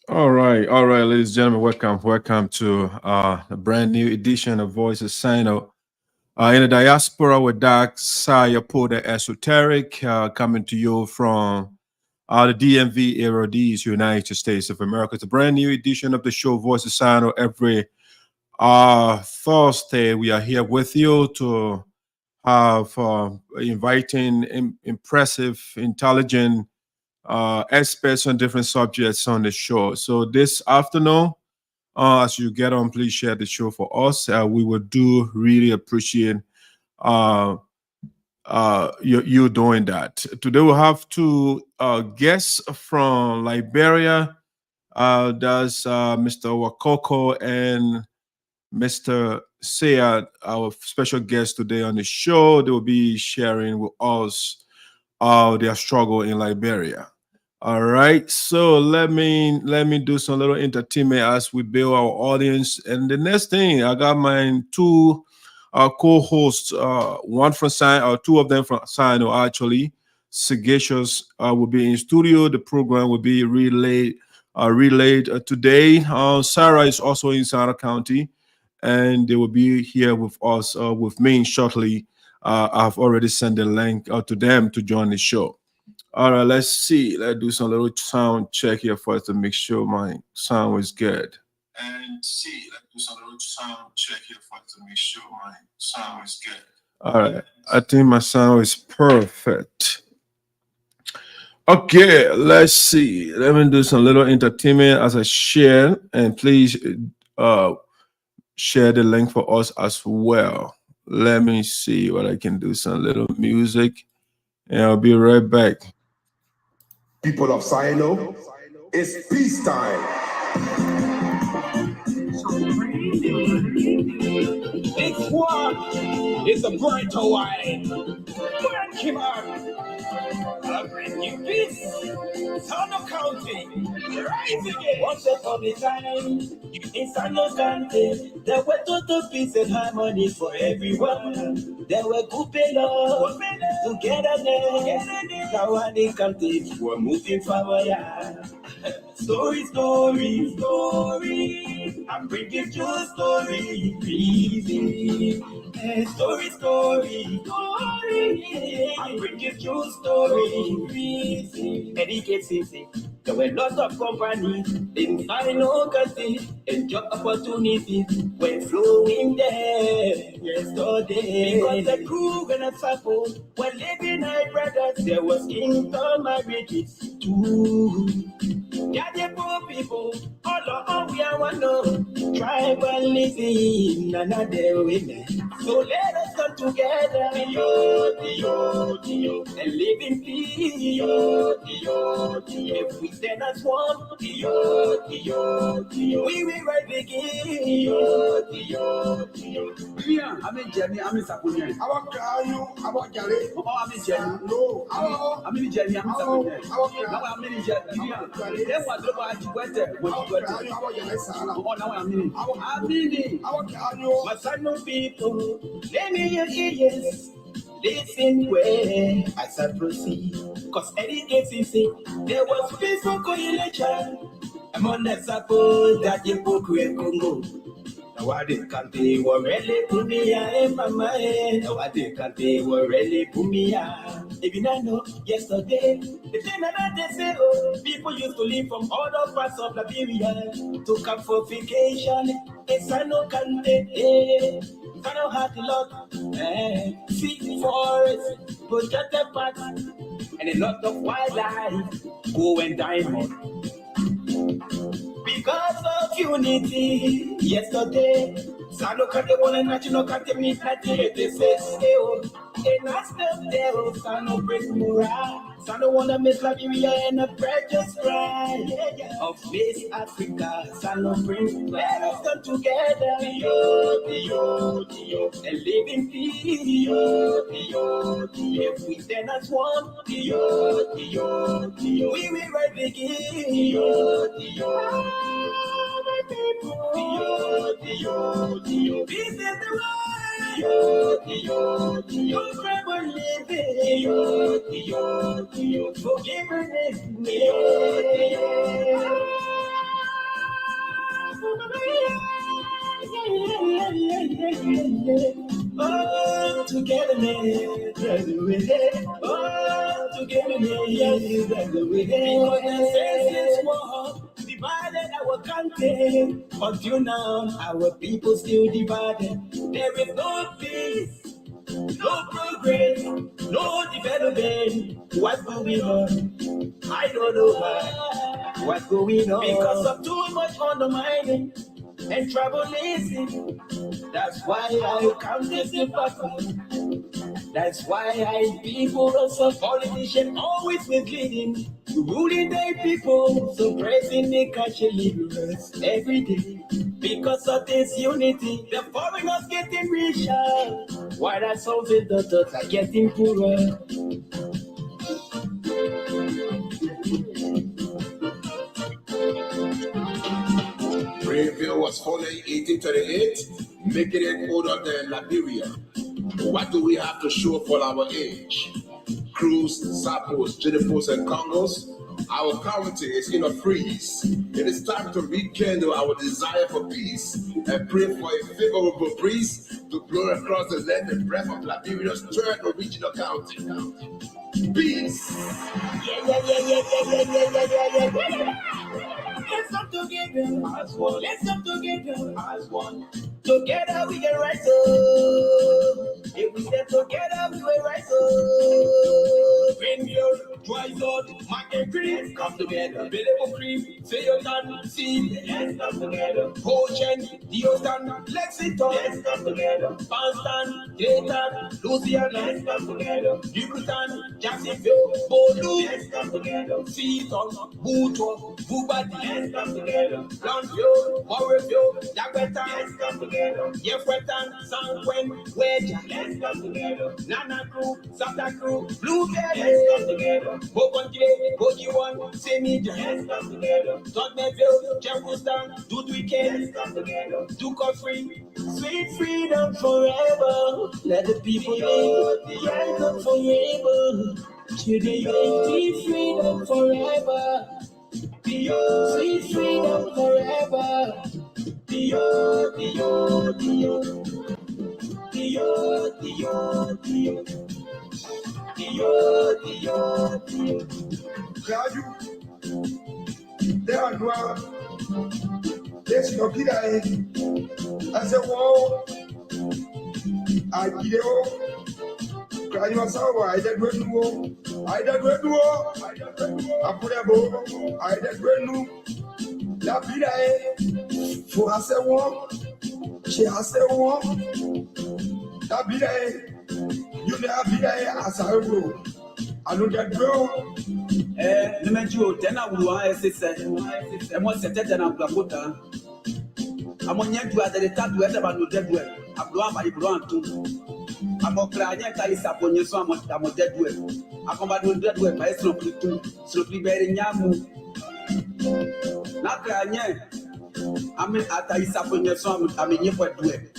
All right, ladies and gentlemen, welcome to a brand new edition of Voices SINOE. In the diaspora with Doc Siah Esoteric, coming to you from the DMV area, these United States of America. It's a brand new edition of the show Voices SINOE. Every Thursday, we are here with you to have inviting, impressive, intelligent experts on different subjects on the show. So this afternoon, as you get on, please share the show for us. We would do really appreciate uh, you doing that. Today we'll have two guests from Liberia. That's Mr. Wakocco and Mr. Siah, our special guest today on the show. They will be sharing with us their struggle in Liberia. All right, so let me do some little entertainment as we build our audience. And the next thing, I got my two co-hosts, one from Sign, or two of them from SINOE actually. Sagacious will be in studio. The program will be relayed today. Sarah is also in Sarah County, and they will be here with us with me shortly. I've already sent the link to them to join the show. All right, let's see. Let's do some little sound check here first to make sure my sound is good. And see, let's do some little sound check here first to make sure my sound is good. All right, I think my sound is perfect. Okay, let's see. Let me do some little entertainment as I share, and please uh, share the link for us as well. Let me see what I can do. Some little music, and I'll be right back. People of SINOE, it's peacetime. Big one is a bright Hawaii. When came out, a brand new piece. Sarpo County, rise again. Once upon a time, in Sarpo County, there were total peace and harmony for everyone. There were good people togetherness. Now one in county, we're moving forward. Story, story, story. I'm bringing you a story, easy. Story, story, story. I'm bringing you a story, easy. Education. There were lots of companies in SINOE country, and job opportunities were flowing there yesterday. Because the Kru and Sarpo were living high brothers, there was kingdom marriages too. Yeah, the poor people, all of we are one of tribalism, another women. So let us come together, and live in peace. If we stand as one, we will right begin. Yeah, I'm in Jenny, I'm in Sapunia. I want to call you, I want to Jenny. Oh, I'm in Jenny. No, I'm in Jenny, I'm in Sapunia. Now I'm in Jenny. Then what do I do? What I want to call you, I want to Jenny. Oh, now I'm in. I'm in. I want to call you. My SINOE people, let me hear yes. Listen where I shall proceed. Cause any case you see, there was peaceful coalition among the Sarpos that you could create Congo. Now I did can't they were really put me in my mind. Now I did can't they were really put me if you not know, yesterday, the thing that they say, oh, people used to live from other parts of Liberia to come for vacation. It's SINOE country. SINOE had a lot, sea, forest, protected parts, and a lot of wildlife, gold and diamond. Because of unity, yesterday, SINOE country won a national country meet at the say, and I step there, SINOE break morale. SINOE wanna make Liberia and a precious pride of West Africa. SINOE bring, let us come together, and live in peace. If we stand as one, we will right begin. My people, this is the way. Your forever living. Forgiveness. Oh, together, man, that's the way. Oh, together, man, yes, that's the way. Because the senseless war divided our country. Until now, our people still divided. There is no peace, no progress, no development. What's going on? I don't know why. What's going on? Because of too much undermining and tribalism. That's why I come this department. That's why I people also politicians always misleading, ruling their people, suppressing the culture liberals every day. Because of this unity, the foreigners getting richer, while the souls and daughters are getting poorer. Greenville was founded in 1838, making it older than Liberia. What do we have to show for our age? Krus, Sarpos, Jennifer's, and Congos. Our currency is in a freeze. It is time to rekindle our desire for peace and pray for a favorable breeze to blow across the land and breath of Liberia's third original county. Peace. Let's come together as one. Let's come together as one. Together we can rise up. If we stand together, we will rise up. When you're dry out, Mac and Cream come together. Billable Cream, say you done, see. Let's come together. Ocean, Diostan, Lexington. Let's come together. Boston, Dayton, Louisiana. Let's come together. Yucatan, Jacksonville, Bolu. Let's come together. Seaton, Buto, Bubadi. Let's come together. Longview, Morreville, Dagbeta. Let's come together. Yefwetan, Sanquen, Wedge. Let's come together. Nana Kru, Santa Kru, Blueberry. Let's come together. Bokontre, Bojiwan, Semija. Let's come together. Tottenville, Jefferson, Dudwiken. Let's come together. Duke free, sweet freedom forever. Let the people live, the anthem forever. Children, be freedom forever. Sweet freedom forever. Dio, Dio, Dio. Dio, Dio, Dio. Dio, Dio, Dio. Kpayoun, they are noir. There's no kid I said, whoa, I did it. Kpayoun saw I did when you I did when you I put a bow, I did when you La vida for I say one, she has said one. La vida you never vida as I roll. I don't get bro. No matter what, then I will say, and once I tell them I'm Blakota. I'm on yet to at the top where about dead well. I blow my brown too. I'm a crying, I is upon your son, I'm a dead well. I come back with dead well by slowly too, slowly bearing Yamu. Not crying, I mean, I is upon your son, I mean, you what do it.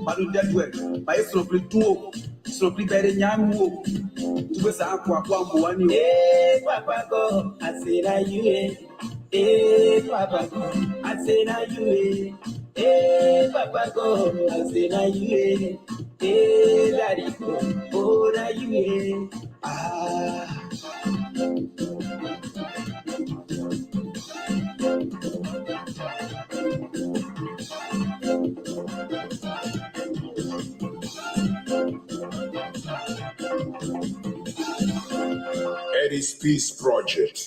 But with dead well by slowly too, slowly bearing Yamu. To us, I'm one. Hey, Papa, go. I say that you. Hey, Papa, go. I say that you. Hey, Papa, go. I say that you. Hey, Daddy, go. Oh, that you. Ah. Eddie's Peace Project.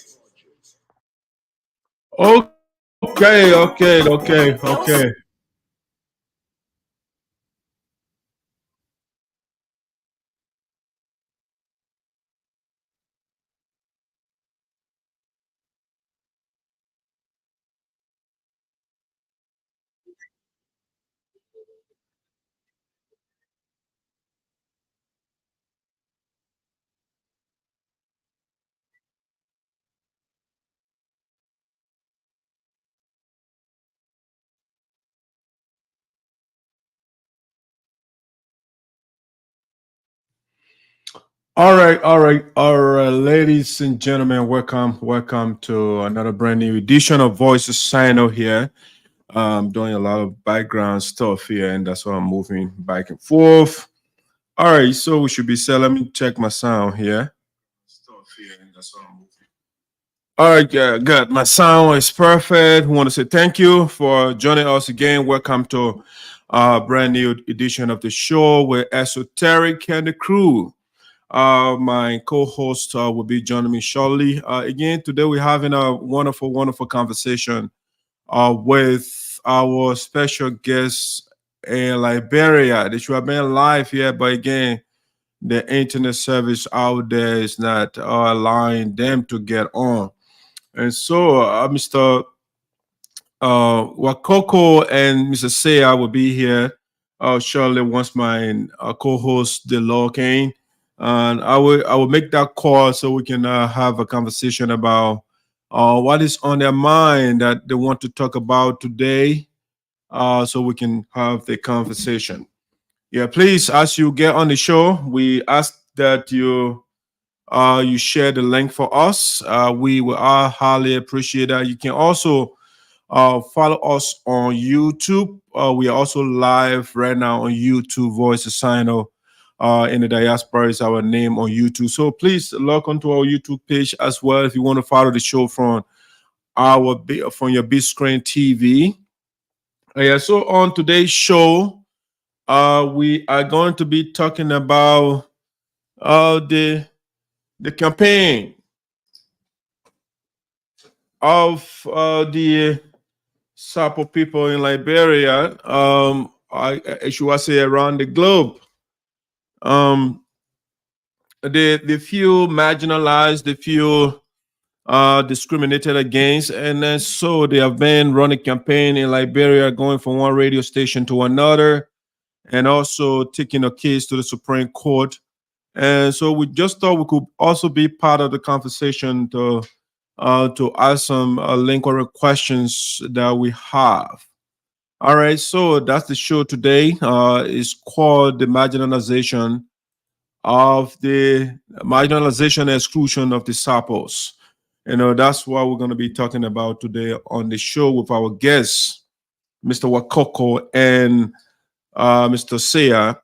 Okay. All right, ladies and gentlemen, welcome to another brand new edition of Voices SINOE here. I'm doing a lot of background stuff here, and that's why I'm moving back and forth. All right, so we should be set. Let me check my sound here. All right, good. My sound is perfect. We want to say thank you for joining us again. Welcome to a brand new edition of the show with Esoteric and the Kru. My co-host will be joining me shortly. Again, today we're having a wonderful, wonderful conversation with our special guest in Liberia. They should have been live here, but again, the internet service out there is not allowing them to get on. And so, Mr. Wakocco and Mr. Siah will be here shortly once my co-host Delor came, and I will make that call so we can have a conversation about what is on their mind that they want to talk about today, so we can have the conversation. Yeah, please, as you get on the show, we ask that you share the link for us. We will highly appreciate that. You can also follow us on YouTube. We are also live right now on YouTube. Voice of SINOE in the diaspora is our name on YouTube. So please log onto our YouTube page as well if you want to follow the show from from your big screen TV. Yeah. So on today's show, we are going to be talking about the campaign of the Sarpo people in Liberia, I should say around the globe. The few marginalized, the few discriminated against, and then so they have been running campaign in Liberia, going from one radio station to another, and also taking a case to the Supreme Court. And so we just thought we could also be part of the conversation to ask some lingering questions that we have. All right, so that's the show today. It's called the marginalization and exclusion of the Sarpos. That's what we're going to be talking about today on the show with our guests, Mr. Wakocco and Mr. Siah.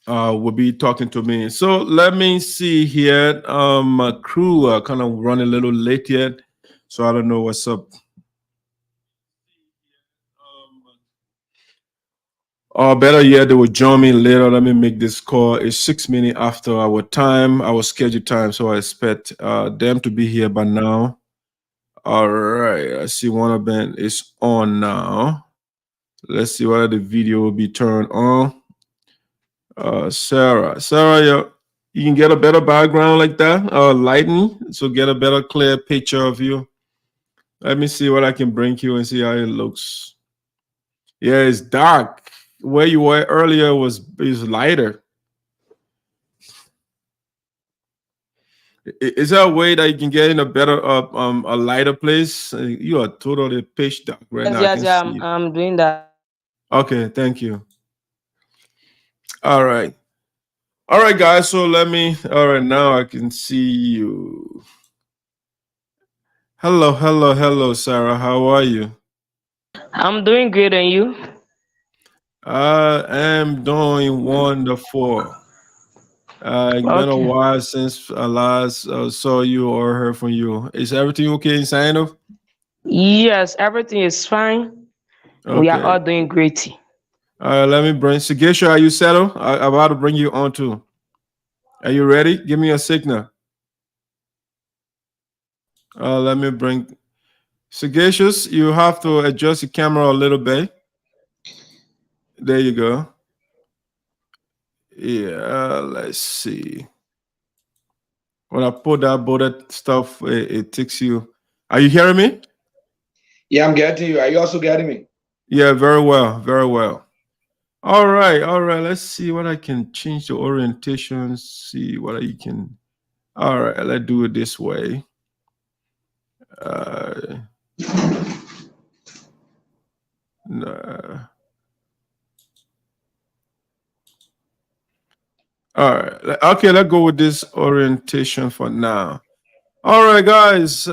Will be talking to me. So let me see here. My crew are kind of running a little late yet, so I don't know what's up. Better yet, they will join me later. Let me make this call. It's 6 minutes after our time, our scheduled time, so I expect them to be here by now. All right, I see one of them is on now. Let's see whether the video will be turned on. Sarah, you can get a better background like that, lighting, so get a better clear picture of you. Let me see what I can bring you and see how it looks. Yeah, it's dark. Where you were earlier is lighter. Is there a way that you can get in a better, a lighter place? You are totally pitch dark right now. Yes, I'm doing that. Okay, thank you. All right, guys. So all right, now I can see you. Hello, Sarah. How are you? I'm doing good, and you? I am doing wonderful. It's been a while since I last saw you or heard from you. Is everything okay in SINOE? Yes, everything is fine. We are all Okay. doing great. Let me bring Sigesha. Are you settled? I'm about to bring you on too. Are you ready? Give me a signal. Let me bring Sagacious. You have to adjust your camera a little bit. There you go. Yeah, let's see. When I put that bullet stuff, it takes you. Are you hearing me? Yeah, I'm getting you. Are you also getting me? Yeah, very well, very well. All right. Let's see what I can change the orientation. See what you can. All right, let's do it this way. No. All right. Okay, let's go with this orientation for now. All right, guys.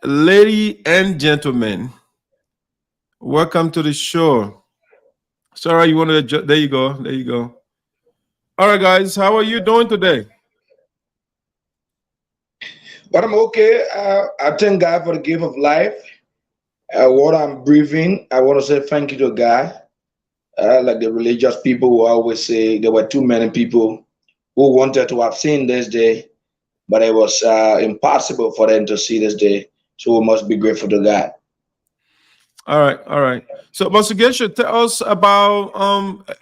Lady and gentlemen, Welcome to the show. Sarah, you wanted to, there you go. There you go. All right, guys, how are you doing today? But I'm okay. I thank God for the gift of life. What I'm breathing, I want to say thank you to God. Like the religious people who always say there were too many people who wanted to have seen this day, but it was impossible for them to see this day. So we must be grateful to God. All right, all right. So, Mr. Gesher, tell us about.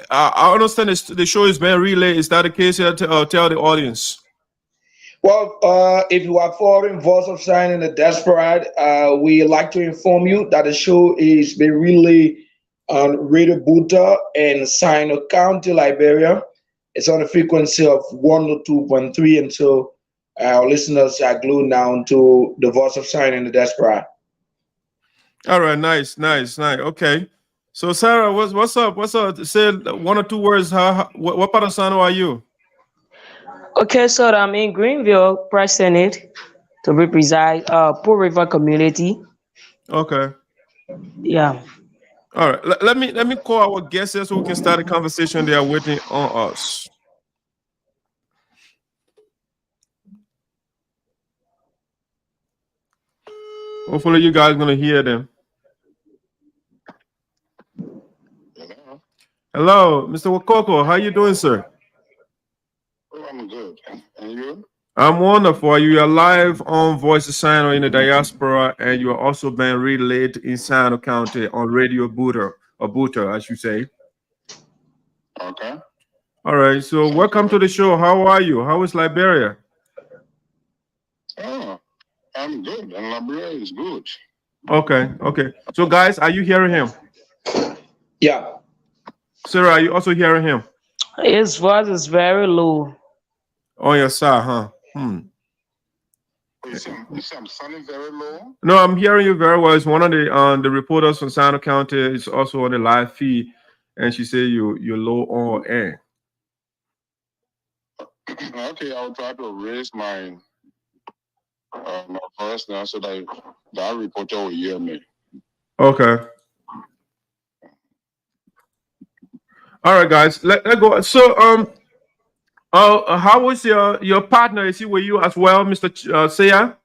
I understand the show is being relayed. Is that the case? Here, tell the audience. Well, if you are following Voice of Sign in the Diaspora, we like to inform you that the show is being relayed on Radio Buta in SINOE County, Liberia. It's on a frequency of 102.3, and so our listeners are glued now to the Voice of Sign in the Diaspora. All right, nice. Okay. So, Sarah, what's up? What's up? Say one or two words. What part of SINOE are you? Okay, so I'm in Greenville, Press Senate, to represent Poor River community. Okay. Yeah. All right. Let me call our guests here so we can start a conversation. They are waiting on us. Hopefully, you guys are gonna hear them. Hello, Mr. Wakocco. How you doing, sir? Oh, I'm good. And you? I'm wonderful. You are live on Voice of SINOE in the Diaspora, and you are also being relayed in SINOE County on Radio Buta, or Buta, as you say. Okay. All right. So, welcome to the show. How are you? How is Liberia? Oh, I'm good. And Liberia is good. Okay. So, guys, are you hearing him? Yeah. Sarah, are you also hearing him? His voice is very low. On your side, huh? You see, I'm sounding very low. No, I'm hearing you very well. It's one of the reporters from SINOE County. It's also on the live feed, and she said you're low on air. Okay, I'll try to raise my voice now so that reporter will hear me. Okay. All right, guys. Let's go. So, how was your partner? Is he with you as well, Mr. Siah?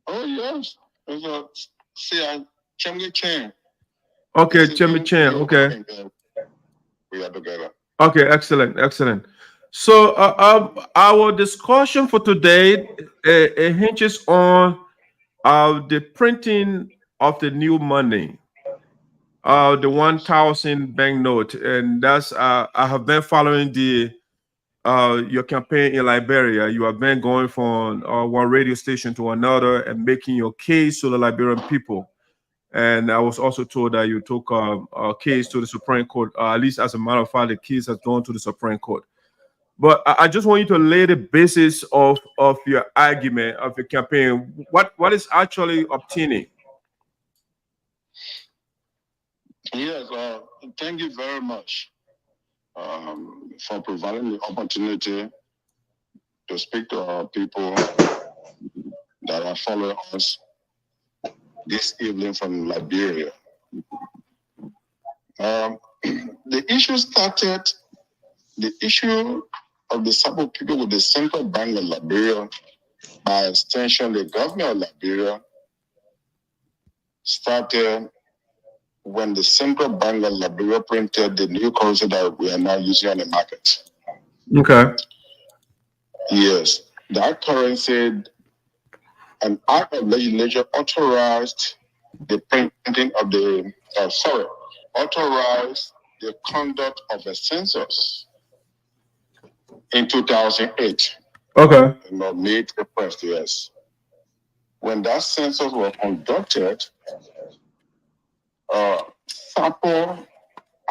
Oh yes, it's a Siah Chen. Okay, Chen. Okay. We are together. Okay, excellent. So, our discussion for today it hinges on the printing of the new money, the 1,000 banknote, and that's I have been following your campaign in Liberia. You have been going from one radio station to another and making your case to the Liberian people. And I was also told that you took a case to the Supreme Court. At least, as a matter of fact, the case has gone to the Supreme Court. But I just want you to lay the basis of your argument, of your campaign. What is actually obtaining? Yes, thank you very much for providing the opportunity to speak to our people that are following us this evening from Liberia. The issue of the Sarpo people with the Central Bank of Liberia, by extension, the Governor of Liberia, started when the Central Bank of Liberia printed the new currency that we are now using on the market. Okay. Yes, that currency, an act of legislation authorized the printing of authorized the conduct of a census in 2008. Okay. May 1st, yes. When that census was conducted, Sarpo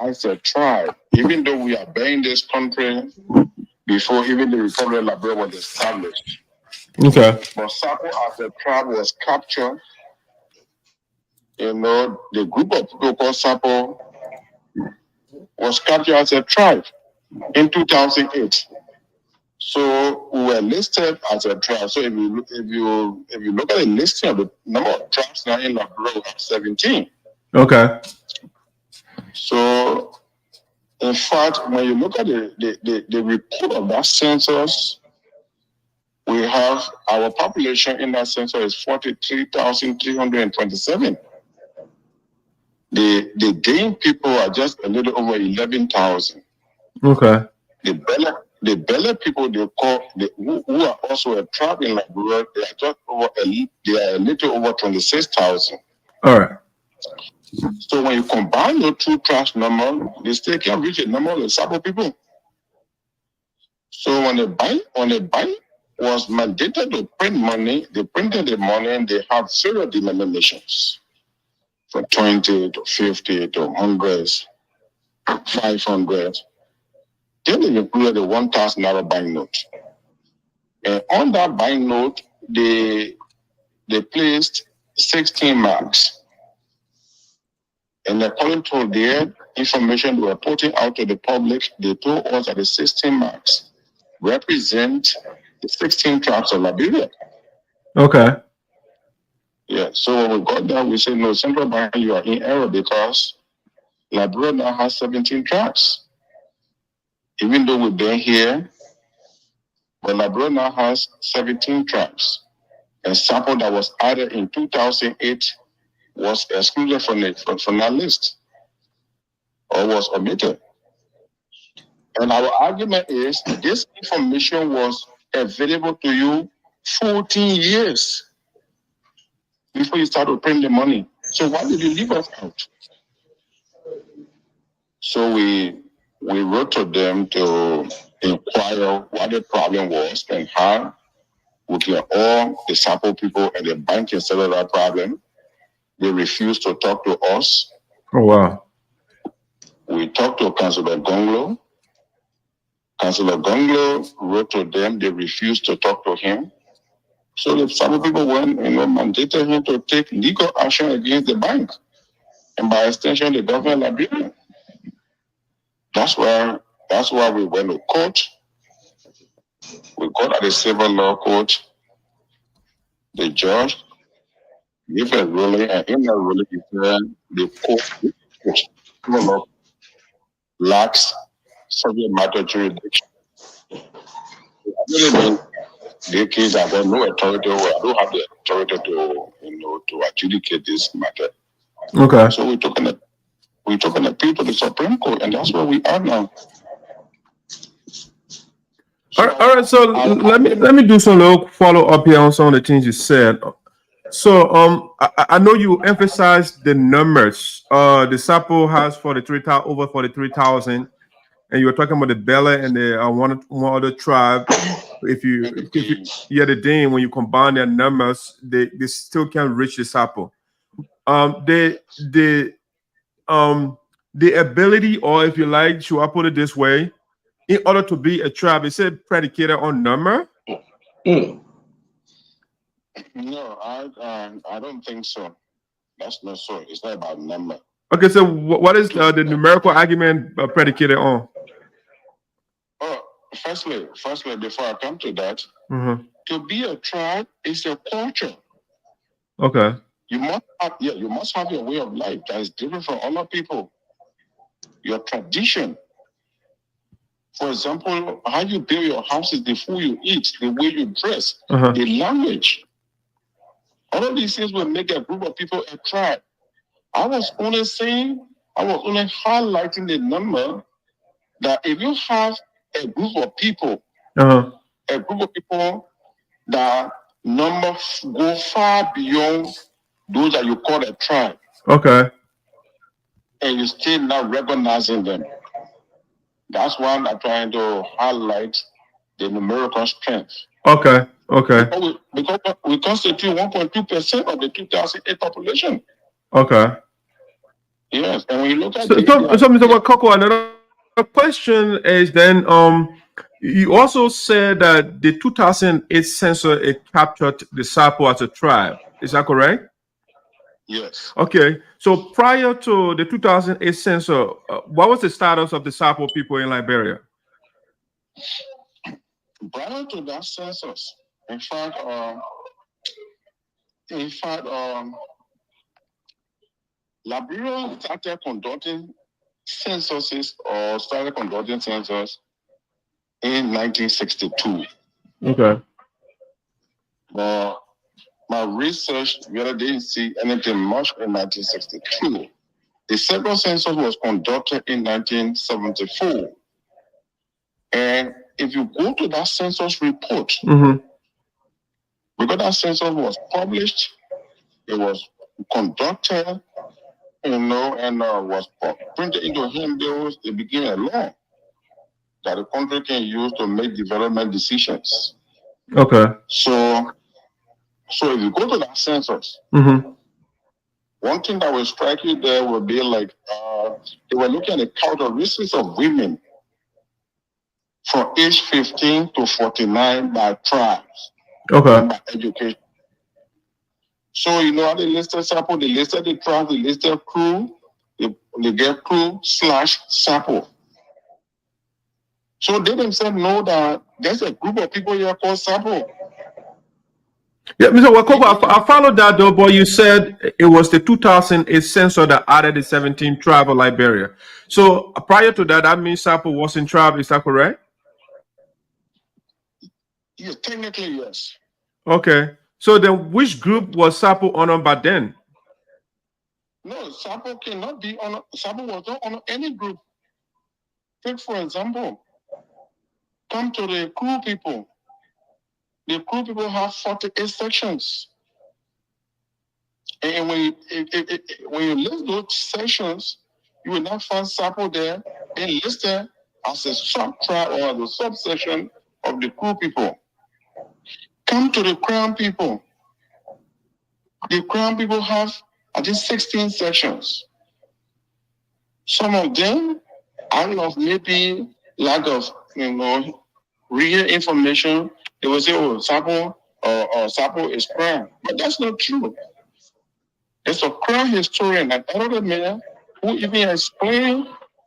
as a tribe, even though we are bearing this country before even the Republic of Liberia was established. Okay. But Sarpo as a tribe was captured. The group of people called Sarpo was captured as a tribe in 2008. So we were listed as a tribe. So if you look at the listing of the number of tribes now in Liberia, we have 17. Okay. So, in fact, when you look at the report of that census, we have our population in that census is 43,327. The Dane people are just a little over 11,000. Okay. The Bella people they call who are also a tribe in Liberia, they are just over they are a little over 26,000. All right. So when you combine the two tribes number, they still can reach a number of the Sarpo people. So when the bank was mandated to print money, they printed the money and they have zero denominations. From 20 to 50 to hundreds, 500. Then they included the $1,000 banknote. And on that banknote, they placed 16 marks. And according to their information they were putting out to the public, they told us that the 16 marks represent the 16 tribes of Liberia. Okay. Yeah, so when we got that, we said, no, Central Bank, you are in error because Liberia now has 17 tribes. Even though we've been here, but Liberia now has 17 tribes. And Sarpo that was added in 2008 was excluded from that list or was omitted. And our argument is this information was available to you 14 years before you started printing the money. So why did you leave us out? So we wrote to them to inquire what the problem was and how we can all the Sarpo people and the bank can settle that problem. They refused to talk to us. Oh, wow. We talked to Councillor Gonglo. Councillor Gonglo wrote to them. They refused to talk to him. So the Sarpo people went, mandated him to take legal action against the bank. And by extension, the government of Liberia. That's why we went to court. We got at the civil law court. The judge gave a ruling, and in that ruling, he said the court lacks subject matter jurisdiction. I really mean the case I got no authority over. I don't have the authority to adjudicate this matter. Okay. So we took an appeal to the Supreme Court, and that's where we are now. All right. So let me do some little follow up here on some of the things you said. So I know you emphasized the numbers. The Sarpo has over 43,000, and you were talking about the Bella and the one other tribe. If you the Dane, when you combine their numbers, they still can reach the Sarpo. The ability, or if you like, should I put it this way, in order to be a tribe, is it predicated on number? No, I don't think so. That's not so. It's not about number. Okay, so what is the numerical argument predicated on? Oh, firstly, before I come to that, to be a tribe is a culture. Okay. You must have your way of life that is different from other people. Your tradition. For example, how you build your houses, the food you eat, the way you dress, the language. All of these things will make a group of people a tribe. I was only highlighting the number that if you have a group of people, that number go far beyond those that you call a tribe. Okay. And you still not recognizing them. That's why I'm trying to highlight the numerical strength. Okay. Okay. Because we constitute 1.2% of the 2008 population. Okay. Yes, and when you look at so Mr. Wakocco, another question is then you also said that the 2008 census it captured the Sarpo as a tribe. Is that correct? Yes. Okay. So prior to the 2008 census, what was the status of the Sarpo people in Liberia? Prior to that census, in fact, Liberia started conducting censuses or started conducting census in 1962. Okay. But my research really didn't see anything much in 1962. The second census was conducted in 1974. And if you go to that census report, because that census was published, it was conducted, and was printed into handbills, it became a law that the country can use to make development decisions. Okay. So if you go to that census, one thing that will strike you there will be like they were looking at the characteristics of women from age 15 to 49 by tribes. Okay. And by education. So how they listed Sarpo, they listed the tribes, they listed Kru, they get Kru/Sarpo. So they themselves know that there's a group of people here called Sarpo. Yeah, Mr. Wakocco, I followed that though, but you said it was the 2008 census that added the 17 tribe of Liberia. So prior to that means Sarpo wasn't tribe, is that correct? Yes, technically, yes. Okay. So then which group was Sarpo honored by then? No, Sarpo cannot be honored. Sarpo was not honored any group. Take, for example, come to the Kru people. The Kru people have 48 sections. And when you list those sections, you will not find Sarpo there and listed as a sub-tribe or the subsection of the Kru people. Come to the Krahn people. The Krahn people have, I think, 16 sections. Some of them, out of maybe lack of, real information, they will say, oh, Sarpo or Sarpo is Krahn. But that's not true. There's a Krahn historian, an elder man, who even explained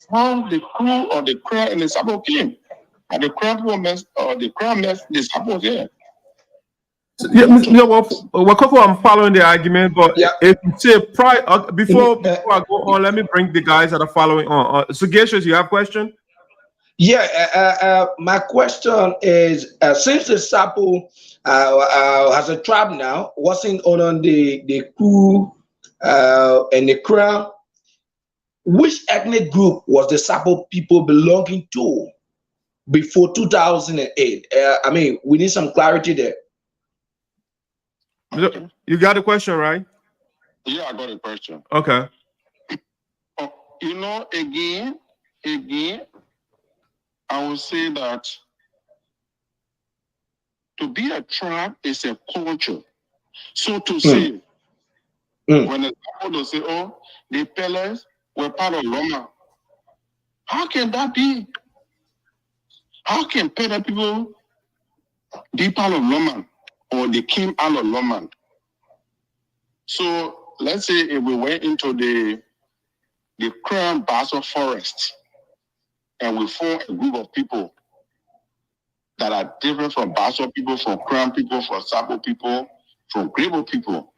how the Kru or the Krahn and the Sarpo came. And the Krahn people the Sarpo here. Yeah, Wakocco, I'm following the argument, but if you say before I go on, let me bring the guys that are following on. So, Geshus, you have a question? Yeah, my question is, since the Sarpo has a tribe now, wasn't on the Kru and the Krahn, which ethnic group was the Sarpo people belonging to before 2008? I mean, we need some clarity there. You got a question, right? Yeah, I got a question. Okay. Again, I will say that to be a tribe is a culture. So to say, when the people say, oh, the Pellets were part of Loma, how can that be? How can Pella people be part of Loma? Or they came out of Loma? So let's say if we went into the Krahn Basel forest and we form a group of people that are different from Basel people, from Krahn people, from Sarpo people, from Grebo people,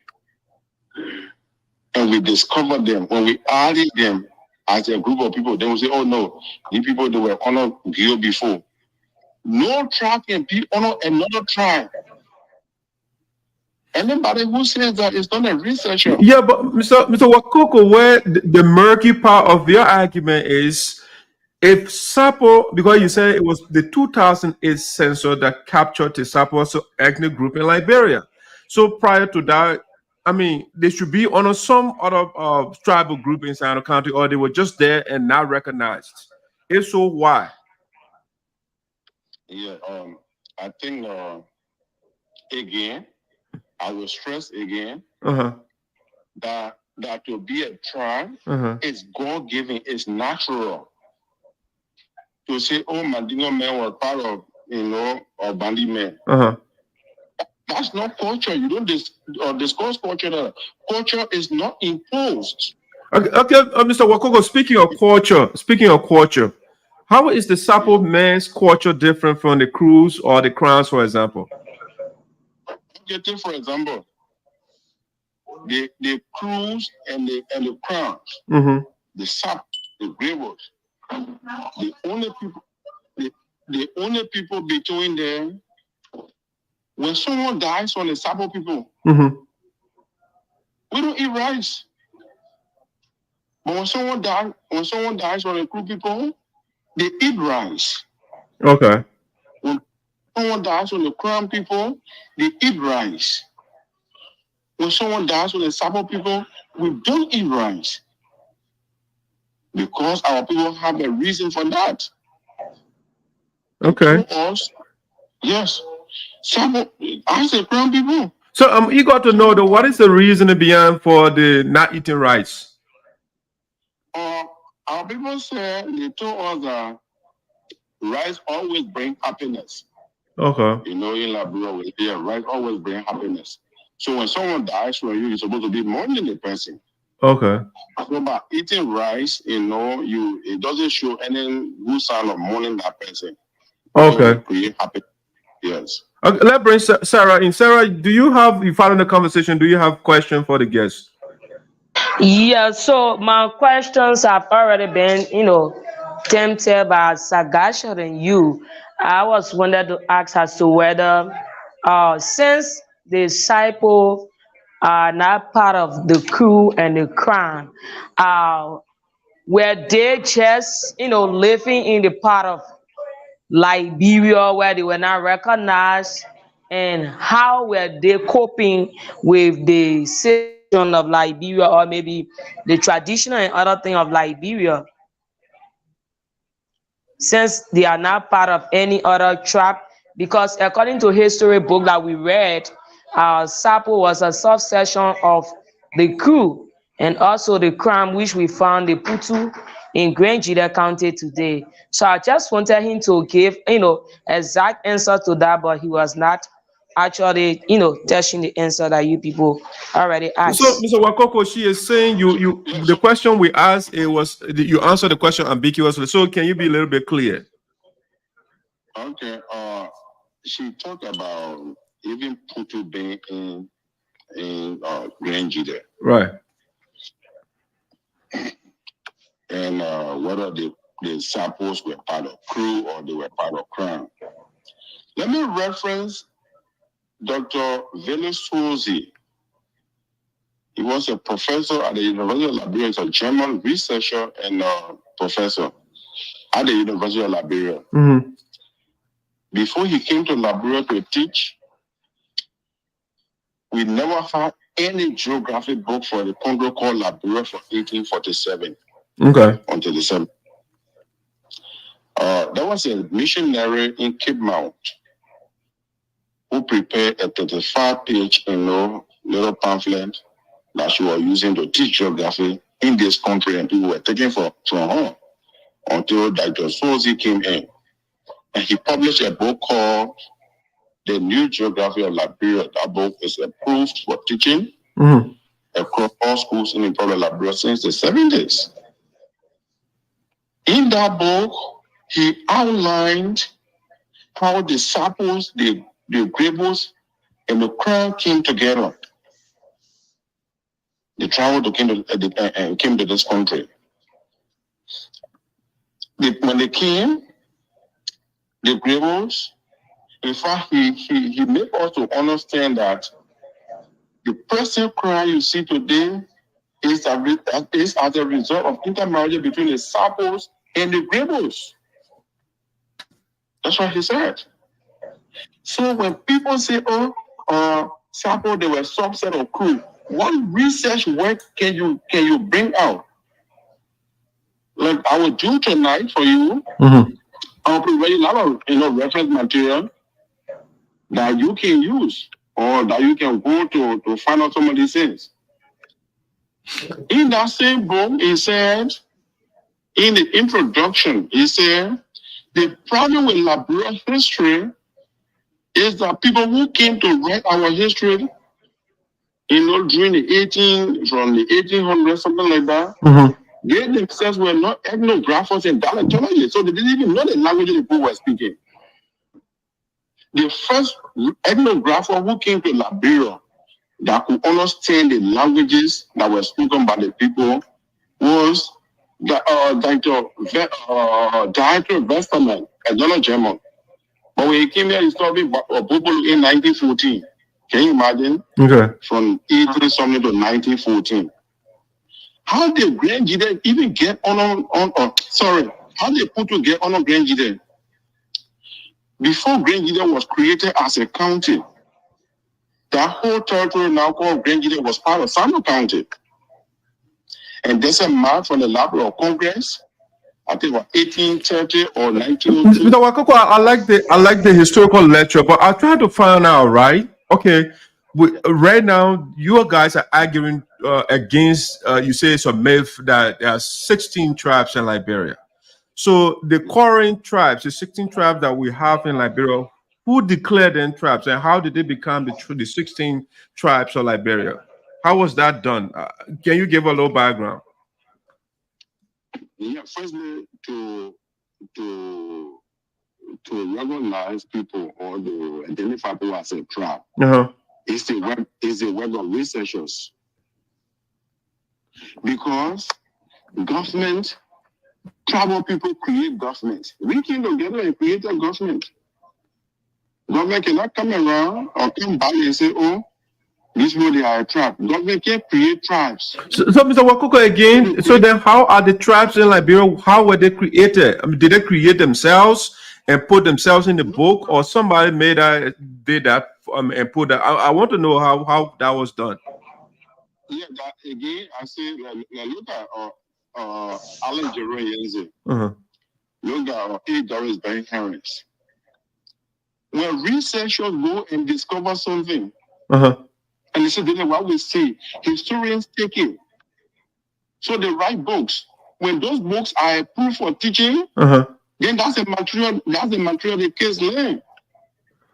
and we discover them, when we added them as a group of people, then we say, oh no, these people, they were honored Gio before. No tribe can be honored another tribe. Anybody who says that is not a researcher. Yeah, but Mr. Wakocco, where the murky part of your argument is, if Sarpo, because you said it was the 2008 census that captured the Sarpo ethnic group in Liberia. So prior to that, I mean, they should be on some other tribal group inside the country, or they were just there and not recognized. If so, why? Yeah, I think again, I will stress again that to be a tribe is God-given, it's natural. To say, oh, Mandingo man was part of, or Bandi man. That's not culture. You don't discuss culture. Culture is not imposed. Okay, Mr. Wakocco, speaking of culture, how is the Sarpo man's culture different from the Krus or the Krahns, for example? Okay, take for example, the Krus and the Krahns, the Sarpos, the Gravos, the only people between them, when someone dies from the Sarpo people, we don't eat rice. But when someone dies from the Kru people, they eat rice. Okay. When someone dies from the Krahn people, they eat rice. When someone dies from the Sarpo people, we don't eat rice. Because our people have a reason for that. Okay. Us, yes. Sarpo, ask the Krahn people. So I'm eager to know, though, what is the reason behind for the not eating rice? Our people say, they told us that rice always brings happiness. Okay. You know, in Liberia, rice always brings happiness. So when someone dies from you, you're supposed to be mourning the person. Okay. So by eating rice, you know, it doesn't show any good sign of mourning that person. Okay. Create happiness. Yes. Okay, let's bring Sarah in. Sarah, you following the conversation? Do you have questions for the guests? Yeah, so my questions have already been, tempted by Sagasha and you. I was wanted to ask as to whether, since the Sarpo are not part of the Kru and the Krahn, were they just, living in the part of Liberia where they were not recognized, and how were they coping with the situation of Liberia, or maybe the traditional and other thing of Liberia, since they are not part of any other tribe? Because according to history book that we read, Sarpo was a subsection of the Kru and also the Krahn, which we found the Putu in Grangida County today. So I just wanted him to give, exact answer to that, but he was not actually, touching the answer that you people already asked. So, Mr. Wakocco, she is saying the question we asked, you answered the question ambiguously. So can you be a little bit clear? Okay. She talked about even Putu being in Grangida. Right. And whether the Sarpos were part of Kru or they were part of Krahn. Let me reference Dr. Velosozi. He was a professor at the University of Liberia. He's a German researcher and professor at the University of Liberia. Before he came to Liberia to teach, we never had any geography book for the Congo called Liberia for 1847. Okay. Until the 7th. There was a missionary in Cape Mount who prepared a 35-page, little pamphlet that she was using to teach geography in this country, and people were taking from her until Dr. Sozi came in. And he published a book called The New Geography of Liberia. That book is approved for teaching across all schools in the Republic of Liberia since the 70s. In that book, he outlined how the Sarpos, the Gravos, and the Krahn came together. They traveled came to this country. When they came, the Gravos, in fact, he made us to understand that the present Krahn you see today is as a result of intermarriage between the Sarpos and the Gravos. That's what he said. So when people say, Sarpo, they were subset of Kru, what research work can you bring out? Like I will do tonight for you. I'll provide a lot of reference material that you can use or that you can go to find out some of these things. In that same book, he said, in the introduction, he said, the problem with Liberian history is that people who came to write our history, during from the 1800s, something like that, they themselves were not ethnographers and dialectologists, so they didn't even know the language the people were speaking. The first ethnographer who came to Liberia that could understand the languages that were spoken by the people was the Director Westerman, a Donald German. But when he came here, he started people in 1914. Can you imagine? Okay. From 18 something to 1914. How did Grand Gide even get how they put to get on Grand Gide? Before Grand Gide was created as a county, that whole territory now called Grand Gide was part of Sarpo County. And there's a map from the Library of Congress, I think about 1830 or 1902. Mr. Wakocco, I like the historical lecture, but I try to find out, right? Okay, right now you guys are arguing against. You say it's a myth that there are 16 tribes in Liberia. So the current tribes, the 16 tribes that we have in Liberia, who declared them tribes, and how did they become the 16 tribes of Liberia? How was that done? Can you give a little background? Yeah, firstly, to recognize people or to identify people as a tribe, is the work of researchers. Because government, tribal people create government. We came together and created government. Government cannot come around or come back and say, oh, this really are a tribe. Government can't create tribes. So Mr. Wakocco, again, so then how are the tribes in Liberia, how were they created? I mean, did they create themselves and put themselves in the book, or somebody did that and put that? I want to know how that was done. Yeah, that again, I say, look at Alan Jerome Yenze. Look at A. Doris Ben Harris. When researchers go and discover something, and they say, what we see, historians take it. So they write books. When those books are approved for teaching, then that's the material the kids learn.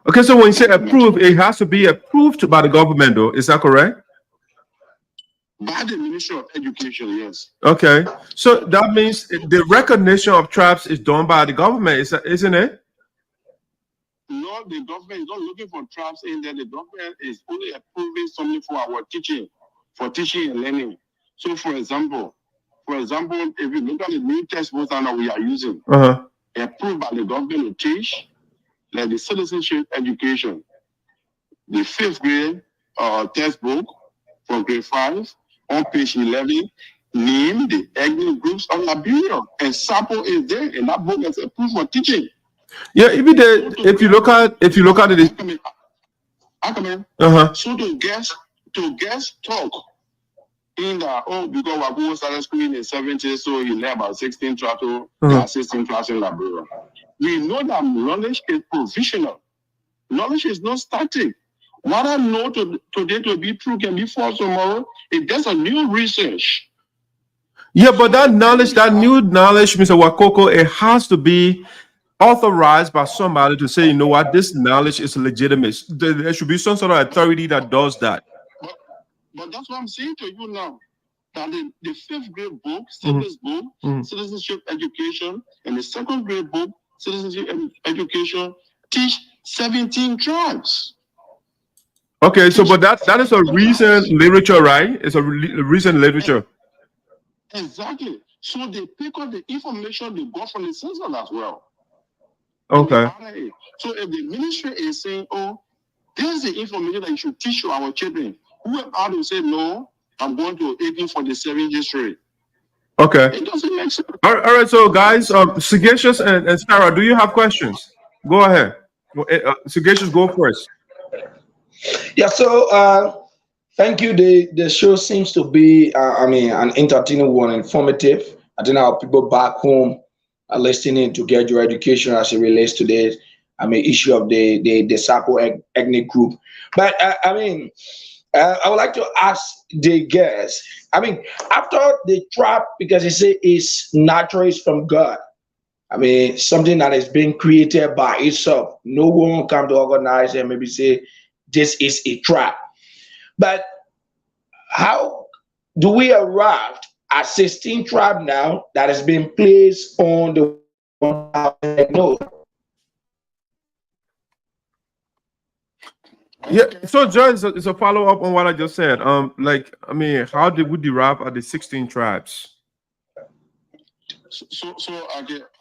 Okay, so when you say approved, it has to be approved by the government, though. Is that correct? By the Ministry of Education, yes. Okay, so that means the recognition of tribes is done by the government, isn't it? No, the government is not looking for tribes in there. The government is only approving something for our teaching, and learning. So, for example, if you look at the new textbooks that we are using, approved by the government to teach, like the citizenship education, the 5th grade textbook from grade 5 on page 11, name the ethnic groups of Liberia, and Sarpo is there, and that book is approved for teaching. Yeah, if you look at it, so to guest talk in the because Wabu started school in the 70s, so he learned about 16 tribes, 16 tribes in Liberia. We know that knowledge is provisional. Knowledge is not static. What I know today to be true can be false tomorrow. If there's a new research. Yeah, but that new knowledge, Mr. Wakocco, it has to be authorized by somebody to say, you know what, this knowledge is legitimate. There should be some sort of authority that does that. But that's what I'm saying to you now. That the 5th grade book, syllabus book, citizenship education, and the 2nd grade book, citizenship education, teach 17 tribes. Okay, so but that is a recent literature, right? It's a recent literature. Exactly. So they pick up the information they got from the census as well. Okay. So if the ministry is saying, oh, this is the information that you should teach to our children, who are to say, no, I'm going to 1847 history. Okay. It doesn't make sense. All right, so guys, Sagacious and Sarah, do you have questions? Go ahead. Sagacious, go first. Yeah, so thank you. The show seems to be, an entertaining one, informative. I think our people back home are listening to get your education as it relates to this, issue of the Sarpo ethnic group. But I would like to ask the guests. After the trap, because they say it's natural, it's from God. Something that is being created by itself. No one come to organize and maybe say this is a trap. But how do we arrive at 16 tribe now that has been placed on the 1,000 node? Yeah. So, Judge, it's a follow up on what I just said. Like, I mean, how did we derive at the 16 tribes? So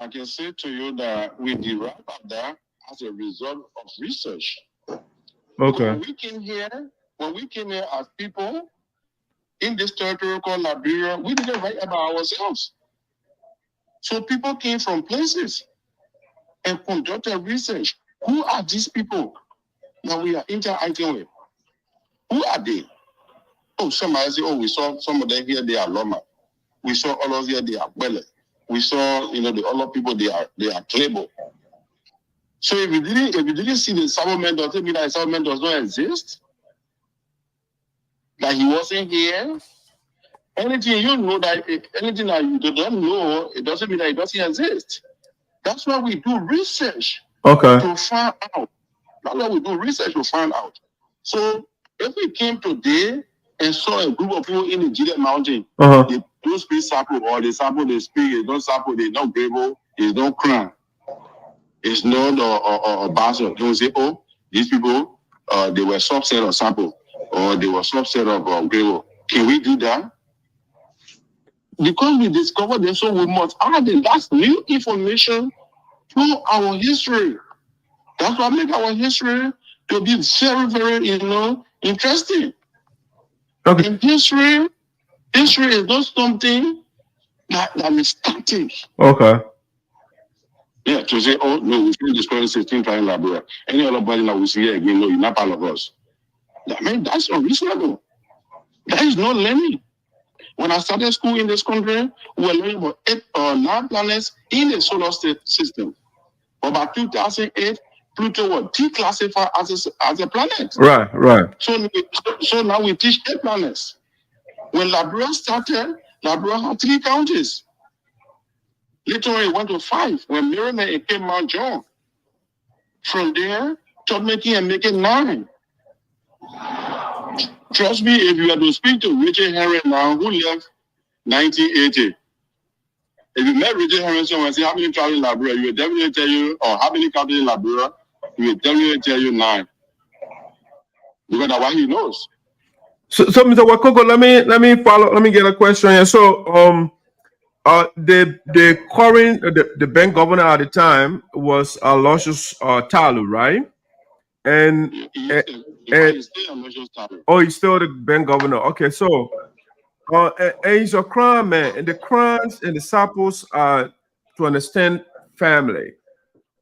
I can say to you that we derive at that as a result of research. Okay. When we came here as people in this territory called Liberia, we didn't write about ourselves. So people came from places and conducted research. Who are these people that we are interacting with? Who are they? Oh, somebody say, oh, we saw some of them here, they are Loma. We saw all of here, they are Bele. We saw, the other people, they are Klebo. So if you didn't see the settlement, does it mean that the settlement does not exist? That he wasn't here? Anything you know anything that you don't know, it doesn't mean that it doesn't exist. That's why we do research. Okay. To find out. That's why we do research to find out. So if we came today and saw a group of people in the Gilead Mountain, they don't speak Sarpo, or the Sarpo they speak, it's not Sarpo, it's not Grebo, it's not Krahn, it's not Basso. They will say, oh, these people, they were subset of Sarpo, or they were subset of Grebo. Can we do that? Because we discovered them, so we must add it. That's new information to our history. That's what makes our history to be very, very, interesting. Okay. In history is not something that is static. Okay. Yeah, to say, oh, no, we still discover 16 tribes in Liberia. Any other body that we see here again, no, you're not part of us. I mean, that's unreasonable. That is not learning. When I started school in this country, we were learning about 8 or 9 planets in the solar system. But by 2008, Pluto was declassified as a planet. Right. So now we teach 8 planets. When Liberia started, Liberia had 3 counties. Later on, it went to 5 when Maryland came Mount John. From there, start making and making 9. Trust me, if you had to speak to Richard Henry now, who left 1980, if you met Richard Henry and say how many tribes in Liberia, he will definitely tell you, or how many counties in Liberia, he will definitely tell you 9. Because that's what he knows. So Mr. Wakocco, let me follow. Let me get a question here. So, the current the bank governor at the time was Aloysius Tarlue, right? And He's still Aloysius Tarlue. Oh, he's still the bank governor. Okay, so and he's a Krahn man, and the Krahns and the Sarpos are, to understand, family.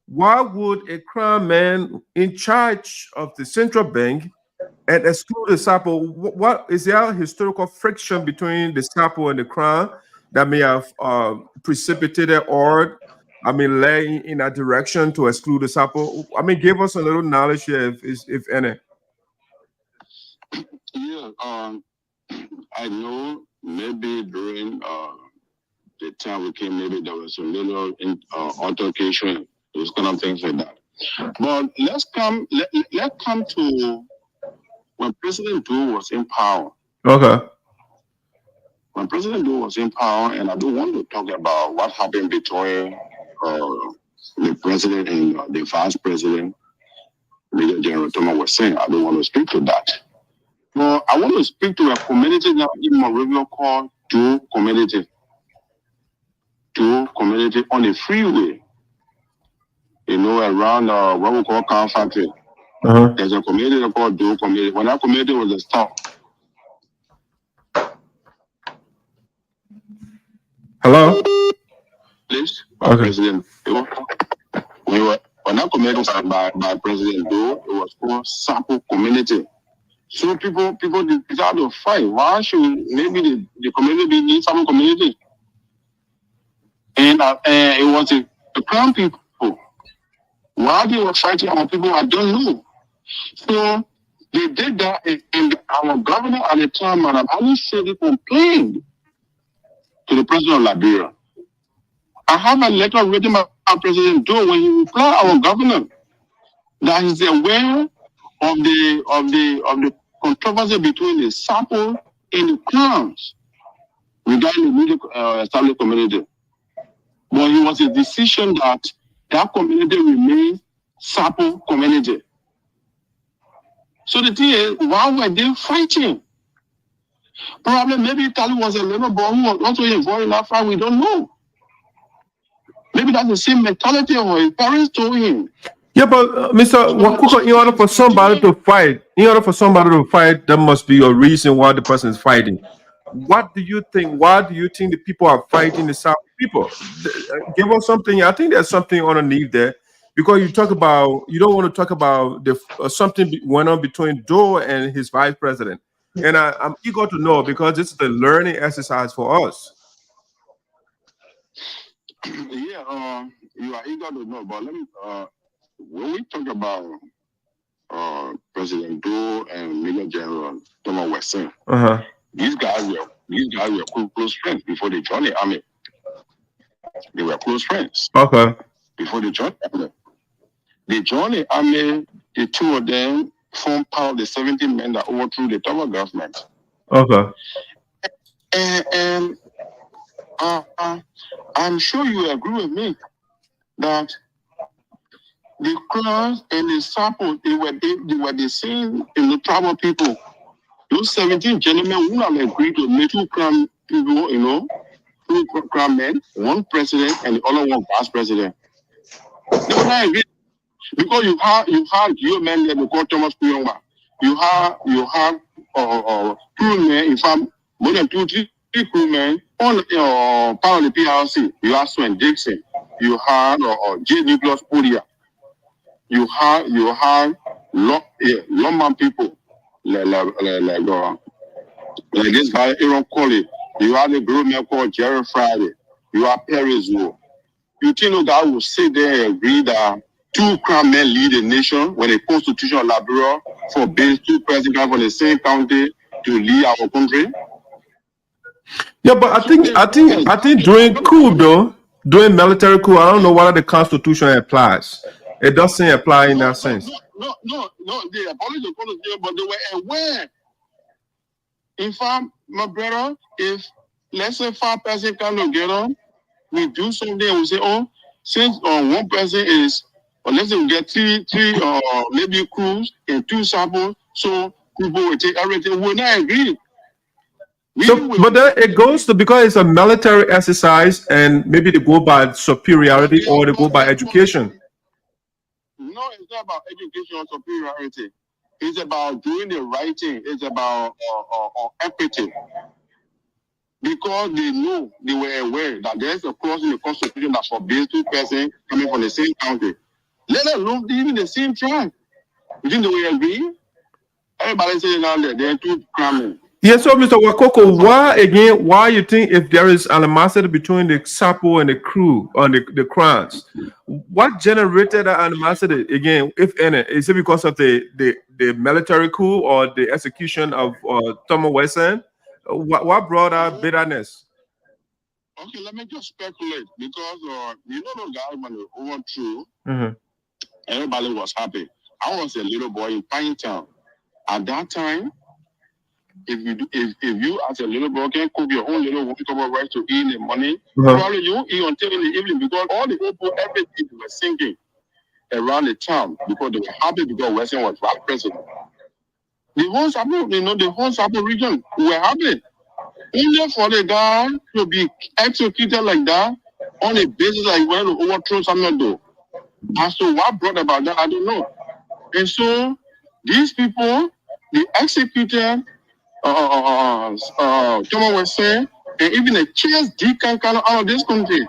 Why would a Krahn man in charge of the central bank and exclude the Sarpo? What is there a historical friction between the Sarpo and the Krahn that may have precipitated or, led in that direction to exclude the Sarpo? Give us a little knowledge here, if any. Yeah, I know maybe during the time we came, maybe there was a little altercation, those kind of things like that. But let's come to when President Doe was in power. Okay. When President Doe was in power, and I don't want to talk about what happened between the president and the vice president, Major General Thomas was saying, I don't want to speak to that. Well, I want to speak to a community now in Monrovia called Doe Community. Doe Community on the freeway. Around what we call Confront. There's a community called Doe Community. When that community was established. Hello? Please, okay. President. When that community was by President Doe, it was called Sarpo Community. So people decided to fight. Why should maybe the community be in some community? And it was the Krahn people. Why they were fighting our people, I don't know. So they did that, and our governor at the time, Madam Ali said, he complained to the president of Liberia. I have a letter written by President Doe when he replied our governor that he's aware of the controversy between the Sarpo and the Krahns regarding the newly established community. But it was a decision that community remains Sarpo community. So the thing is, why were they fighting? Probably maybe Tarlue was a little boy who was also involved in that fight. We don't know. Maybe that's the same mentality of his parents told him. Yeah, but Mr. Wakocco, in order for somebody to fight, there must be a reason why the person is fighting. What do you think? Why do you think the people are fighting the South people? Give us something. I think there's something underneath there, because you don't want to talk about the something went on between Doe and his vice president, and I'm eager to know, because this is a learning exercise for us. Yeah, you are eager to know, but let me. When we talk about President Doe and Major General Thomas Wesson, these guys were close friends before they joined the army. They were close friends. Okay. Before they joined the army. They joined the army. The two of them formed part of the 70 men that overthrew the Togo government. Okay. And I'm sure you agree with me that the Krahn and the Sarpos, they were the same tribal people. Those 17 gentlemen who have agreed to make 2 Krahn people, 2 Krahn men, 1 president and the other 1 vice president. They were not agreed, because you have your men there, they call Thomas Kpayoun Wakocco. You have Kru men, in fact, more than 2-3 Kru men on part of the PRC. You have Swen Dixon. You have J. Nicholas Podia. You have Longman people like this guy Aaron Coley. You have the group man called Jerry Friday. You have Perez Wu. You think no guy will sit there and agree that 2 Krahn men lead the nation when the Constitution of Liberia forbids 2 presidents from the same county to lead our country? Yeah, but I think during coup though, during military coup, I don't know whether the Constitution applies. It doesn't apply in that sense. No, they abolished the Constitution, but they were aware. In fact, my brother, if let's say 5 persons come together, we do something, we say, oh, since 1 person is, or let's say we get 3 maybe Krus and 2 Sarpos, so people will take everything. We're not agree. But then it goes to, because it's a military exercise, and maybe they go by superiority or they go by education. No, it's not about education or superiority. It's about doing the right thing. It's about equity. Because they were aware that there's a clause in the Constitution that forbids 2 persons coming from the same county. Let alone even the same tribe. You think they will agree? Everybody saying now that they're 2 Krahn. Yes, so Mr. Wakocco, why you think if there is animosity between the Sarpo and the Kru or the Krahns, what generated that animosity again, if any? Is it because of the military coup or the execution of Thomas Wesson? What brought out bitterness? Okay, let me just speculate, because the guy when they overthrew, everybody was happy. I was a little boy in Pine Town. At that time, if you as a little boy can cook your own little cup of rice to eat in the morning, probably you eat until in the evening, because all the people, everything were singing around the town because they were happy because Wesson was vice president. The whole Sarpo region were happy. Only for the guy to be executed like that on a basis like when to overthrow something though. As to what brought about that, I don't know. And so these people, they executed Thomas Wesson, and even the chairs deacon out of this country.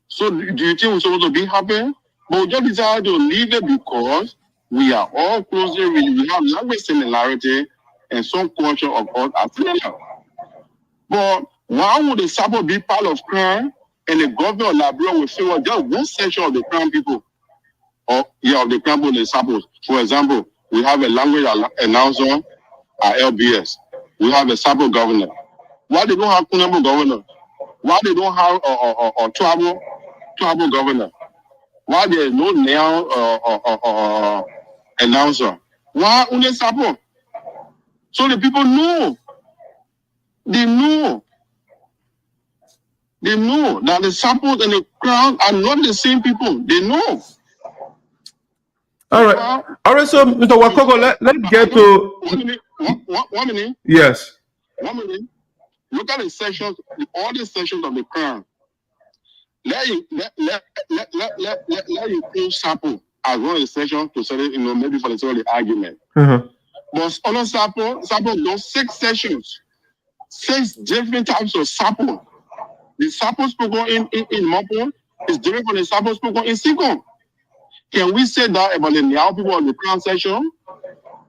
So do you think we're supposed to be happy? But we just decided to leave it because we are all closely related. We have language similarity and some culture of us are similar. But why would the Sarpo be part of Krahn and the governor of Liberia will favor just one section of the Krahn people? Of the Krahn people and the Sarpos. For example, we have a language announcer at LBS. We have a Sarpo governor. Why they don't have Kunambo governor? Why they don't have a tribal governor? Why there is no now announcer? Why only Sarpo? So the people know. They know that the Sarpos and the Krahn are not the same people. They know. All right. All right. So, Mr. Wakocco, let's get to 1 minute. 1 minute. Yes. 1 minute. Look at the sections, all the sections of the Krahn. Let you pull Sarpo as one of the sections to say, maybe for the sake of the argument. But on Sarpo does 6 sections, 6 different types of Sarpo. The Sarpo spoken in Mopo is different from the Sarpo spoken in Siko. Can we say that about the Niao people of the Krahn section?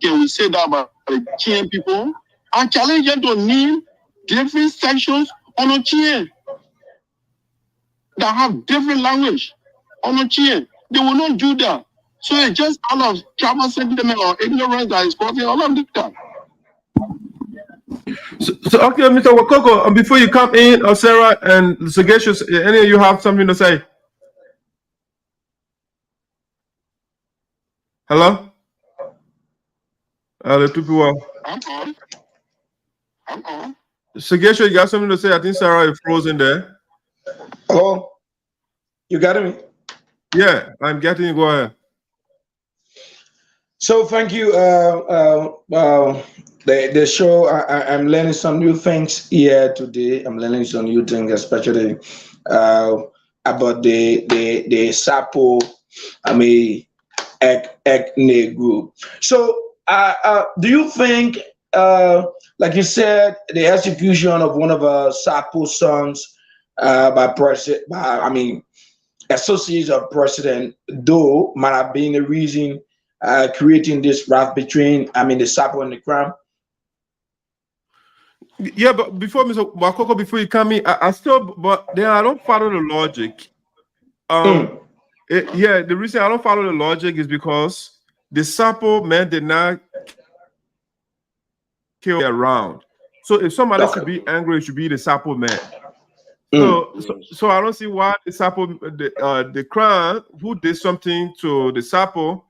Can we say that about the Chien people? I challenge them to name different sections on a Chien that have different language on a Chien. They will not do that. So it's just out of travel sentiment or ignorance that is causing all of that. So okay, Mr. Wakocco, before you come in, Sarah and Sagacious, any of you have something to say? Hello? The two people. I'm on. Sagacious, you got something to say? I think Sarah is frozen there. Hello? You got me? Yeah, I'm getting you. Go ahead. So thank you. The show, I'm learning some new things here today. I'm learning some new things, especially about the Sarpo, ethnic group. So do you think, like you said, the execution of one of Sarpo's sons by associates of President Doe might have been the reason creating this rift between, the Sarpo and the Krahn? Yeah, but before Mr. Wakocco, before you come in, I don't follow the logic. The reason I don't follow the logic is because the Sarpo men did not kill around. So if somebody should be angry, it should be the Sarpo man. So I don't see why the Sarpo, the Krahn who did something to the Sarpo,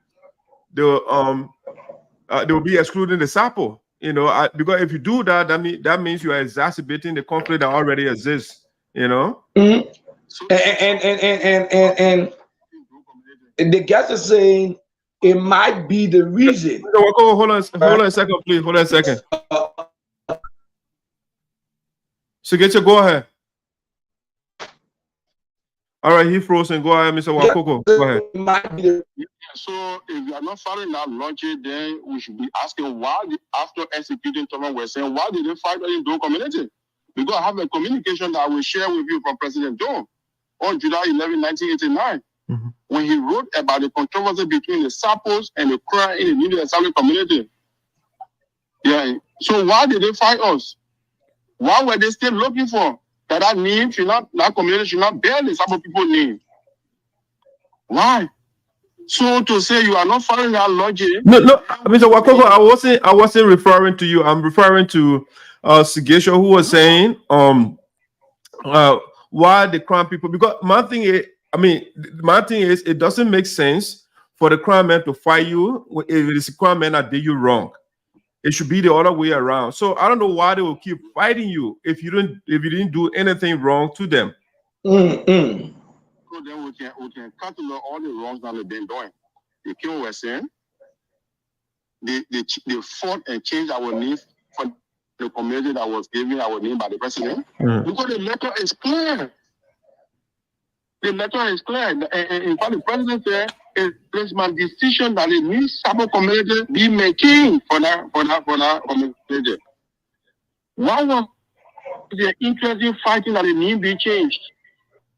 they will be excluding the Sarpo. Because if you do that, that means you are exacerbating the conflict that already exists. And the guys are saying it might be the reason. Hold on a second, please. Hold on a second. So go ahead. All right, he frozen. Go ahead, Mr. Wakocco. Go ahead. So if you are not following that logic, then we should be asking why, after executing someone, we're saying, why did they fight in Doe community? Because I have a communication that I will share with you from President Doe on July 11, 1989, when he wrote about the controversy between the Sarpos and the Krahn in the New Assembly community. Yeah. So why did they fight us? Why were they still looking for that name should not, that community should not bear the Sarpo people name? Why? So to say you are not following that logic. No, Mr. Wakocco, I wasn't referring to you. I'm referring to Sigesho, who was saying why the Krahn people, because my thing is it doesn't make sense for the Krahn men to fight you if it is the Krahn men that did you wrong. It should be the other way around. So I don't know why they will keep fighting you if you didn't do anything wrong to them. So then we can cut all the wrongs that they've been doing. You hear what we're saying? They fought and changed our name for the community that was given our name by the president. Because the letter is clear. The letter is clear. In fact, the president said it's my decision that the new Sarpo community be making for that community. Why was the interest in fighting that the name be changed?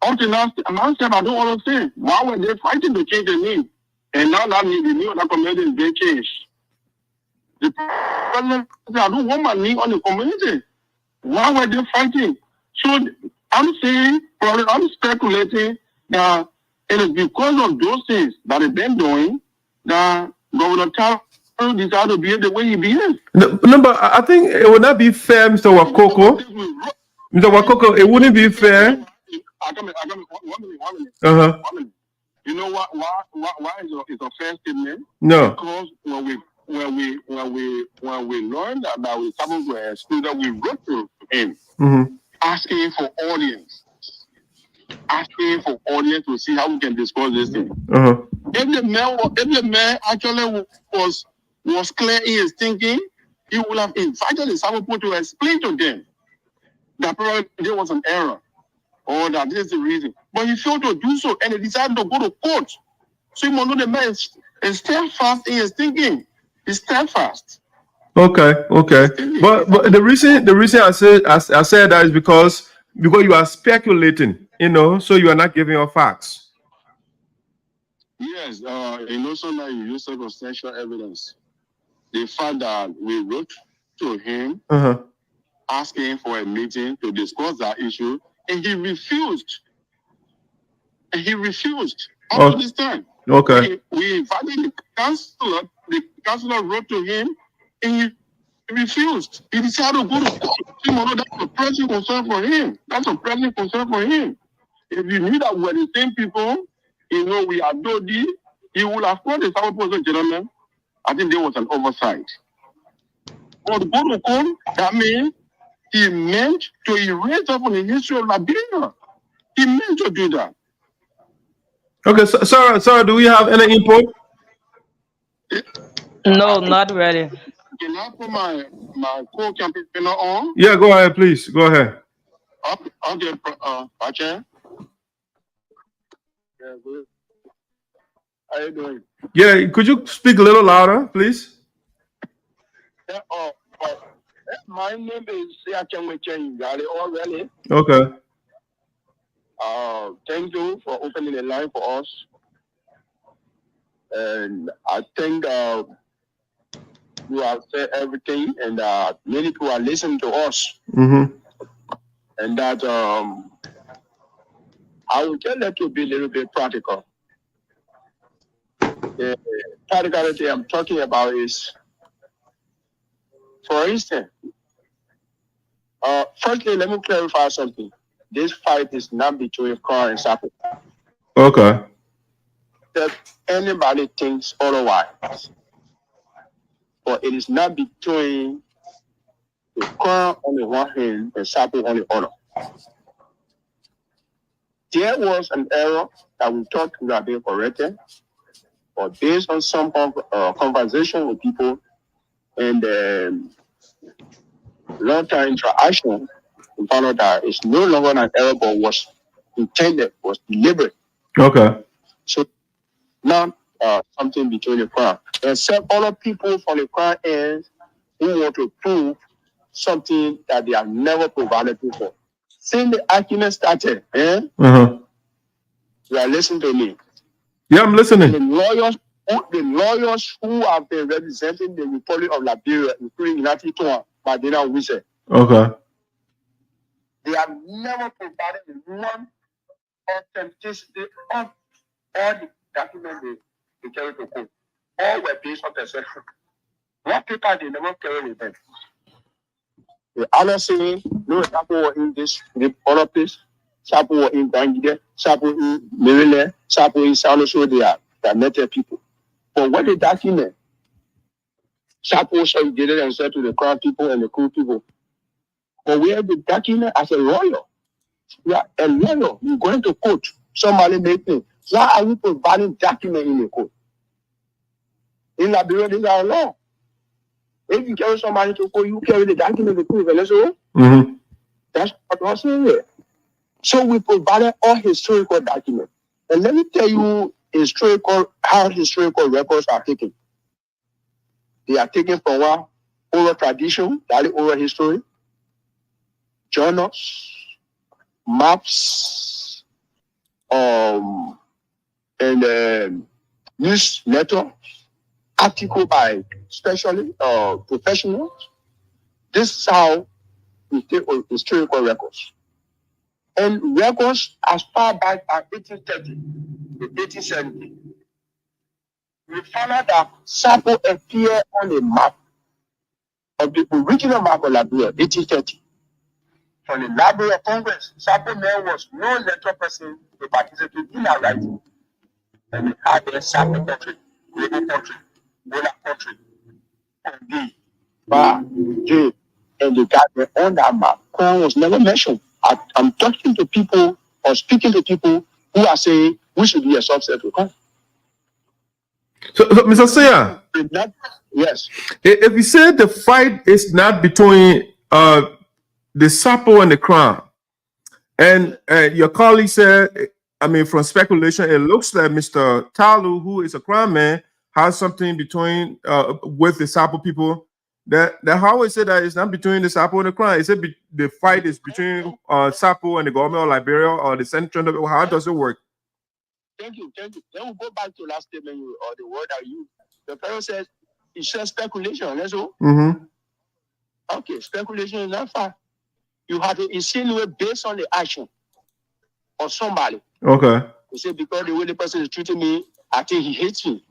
Up to now, myself, I don't understand. Why were they fighting to change the name? And now that the name of that community is being changed. The president said, I don't want my name on the community. Why were they fighting? So I'm saying, probably I'm speculating that it is because of those things that they've been doing that Governor Tarlue decided to behave the way he behaved. No, but I think it would not be fair, Mr. Wakocco. Mr. Wakocco, it wouldn't be fair. I come 1 minute. 1 minute. You know why it's a fair statement? No. Because when we learned that we were excluded, we wrote to him asking for audience. asking for audience to see how we can discuss this thing. If the man actually was clear in his thinking, he would have invited the Sarpo to explain to them that probably there was an error or that this is the reason. But he failed to do so and he decided to go to court. So you must know the man is steadfast in his thinking. He's steadfast. Okay. But the reason I said that is because you are speculating, so you are not giving your facts. Yes, so now you use circumstantial evidence. The fact that we wrote to him asking for a meeting to discuss that issue, and he refused. Up to this time. Okay. We invited the councillor. The councillor wrote to him, and he refused. He decided to go to court. That's a pressing concern for him. If you knew that we were the same people, we are Dodi, he would have called the Sarpo gentleman. I think there was an oversight. But go to court, that means he meant to erase up on the history of Liberia. He meant to do that. Okay, so do we have any input? No, not really. Can I put my co-campaigner on? Yeah, go ahead, please. Go ahead. Okay, Pache. Yeah, good. How you doing? Yeah, could you speak a little louder, please? Yeah, my name is Chen. Got it already? Okay. Thank you for opening the line for us. And I think you have said everything, and many people are listening to us. And that I will tell them to be a little bit practical. The practicality I'm talking about is, for instance, firstly, let me clarify something. This fight is not between Krahn and Sarpo. Okay. If anybody thinks otherwise, but it is not between the Krahn on the one hand and Sarpo on the other. There was an error that we thought would have been corrected, but based on some conversation with people and long-time interaction, we found out that it's no longer an error, but was intended, was deliberate. Okay. So not something between the Krahn. Except other people from the Krahn end who want to prove something that they have never provided before. Since the argument started, you are listening to me. Yeah, I'm listening. The lawyers who have been representing the Republic of Liberia, including United Kingdom, Madina Wise. Okay. They have never provided one authenticity of all the documents they carry to court. All were based on perception. What paper they never carry with them. The other saying, no, Sarpo were in this other place. Sarpo were in Bangladesh. Sarpo in Maryland. Sarpo in San Jose. They are native people. But what the document, Sarpo did it and said to the Krahn people and the Kru people. But we have the document as a lawyer. We are a lawyer. You're going to court. Somebody make me. Why are we providing document in the court? In Liberia, this is our law. If you carry somebody to court, you carry the document to prove it. That's what I'm saying here. So we provided all historical documents. And let me tell you how historical records are taken. They are taken from what? Oral tradition, that is oral history, journals, maps, and newsletter, article by specially professionals. This is how we take historical records. And records as far back as 1830 to 1870. We found out that Sarpo appeared on the map of the original map of Liberia, 1830. From the Library of Congress, Sarpo man was no letter person to participate in our writing. And we had the Sarpo country, Global country, Bola country, and B, Ba, J, and the guy on that map. Krahn was never mentioned. I'm talking to people or speaking to people who are saying we should be a subset of Kru. So Mr. Siah, yes. If you say the fight is not between the Sarpo and the Krahn, and your colleague said, I mean, from speculation, it looks like Mr. Tarlue, who is a Krahn man, has something between with the Sarpo people. That how is it that it's not between the Sarpo and the Krahn? Is it the fight is between Sarpo and the government of Liberia or the Central? How does it work? Thank you. Then we'll go back to last statement or the word I used. The fellow says it's just speculation. That's all. Mm-hmm. Okay, speculation is not far. You have to insinuate based on the action of somebody. Okay. You say because the way the person is treating me, I think he hates me.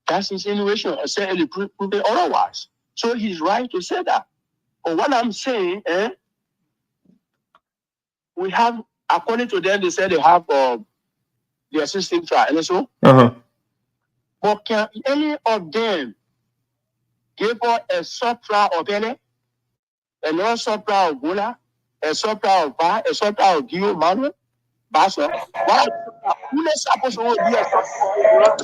That's insinuation. I say it prove it otherwise. So he's right to say that. But what I'm saying, we have, according to them, they say they have their system trial. And so, but can any of them give us a sub-trial of Bene, another sub-trial of Gola, a sub-trial of Ba, a sub-trial of Gio Manuel? Basso? Why? Who is supposed to be a sub-trial?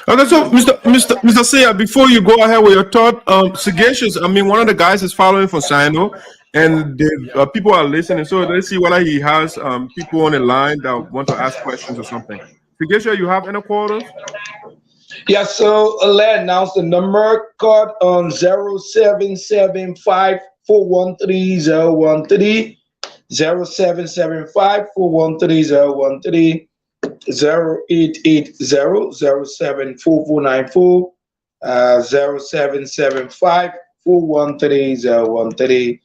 Okay, so Mr. Siah, before you go ahead with your thought, sagacious. I mean, one of the guys is following for SINOE, and the people are listening. So let's see whether he has people on the line that want to ask questions or something. Sagacious, you have any quarters? Yeah, so let's announce the number card on 0775-413-013, 0775-413-013. 0880-074494, 0775-413-013,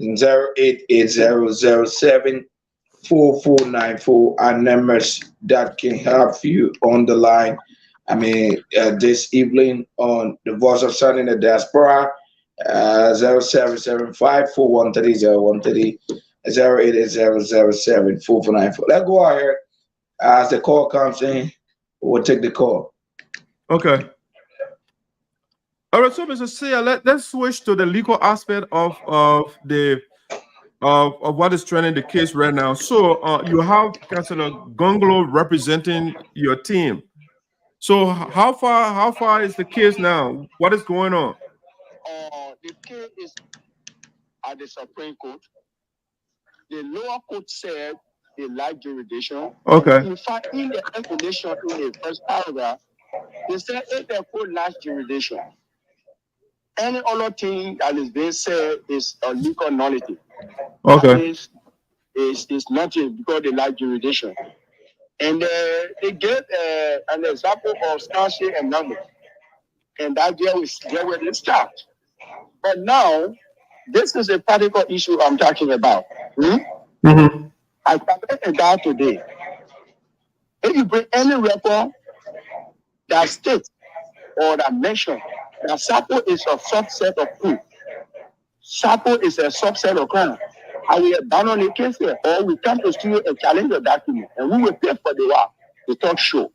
0880-074494 are numbers that can help you on the line. I mean, this evening on the Voice of Sun in the Diaspora, 0775-413-013, 0880-074494. Let's go out here. As the call comes in, we'll take the call. Okay. All right, so Mr. Siah, let's switch to the legal aspect of what is trending the case right now. So you have Councillor Gonglo representing your team. So how far is the case now? What is going on? The case is at the Supreme Court. The lower court said they lack jurisdiction. Okay. In fact, in the explanation in the first paragraph, they said if the court lacks jurisdiction, any other thing that is being said is a legal nullity. Okay. Is nothing because they lack jurisdiction. And they gave an example of Skansi and Nambo. And that there where they start. But now, this is a practical issue I'm talking about. Mm-hmm. I submitted a doubt today. If you bring any record that states or that mentions that Sarpo is a subset of Kru, Sarpo is a subset of Krahn, I will abandon the case here, or we come to studio and challenge the document, and we will pay for the talk show.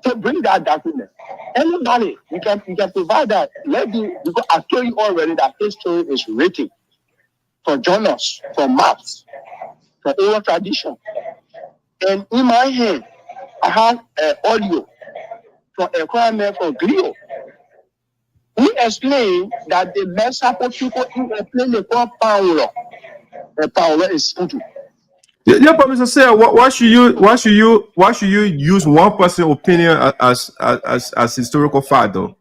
So bring that document. Anybody, you can provide that. Because I told you already that history is written for journals, for maps, for oral tradition. And in my hand, I have an audio from a Krahn man from Glio. He explained that the Sarpo people in a place they call Paolo. And Paolo is Putu. Yeah, but Mr. Siah, why should you use one person's opinion as historical fact though?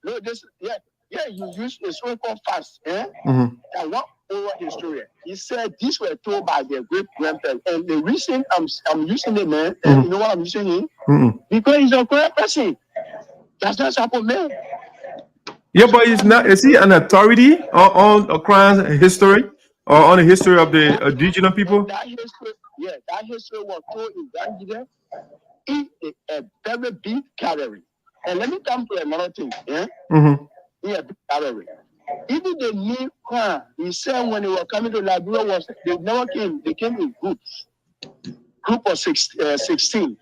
No, you use historical facts, Mm-hmm. And one oral historian, he said these were told by their great grandparents. And the reason I'm using the man, and you know what I'm using him? Mm-hmm. Because he's a correct person. That's not Sarpo man. Yeah, but he's not. Is he an authority on Krahn history or on the history of the indigenous people? That history was told in Gangida in a very big gallery. And let me come to another thing. Mm-hmm. In a big gallery. Even the new Krahn, he said when they were coming to Liberia, they never came. They came in groups. Group of 16.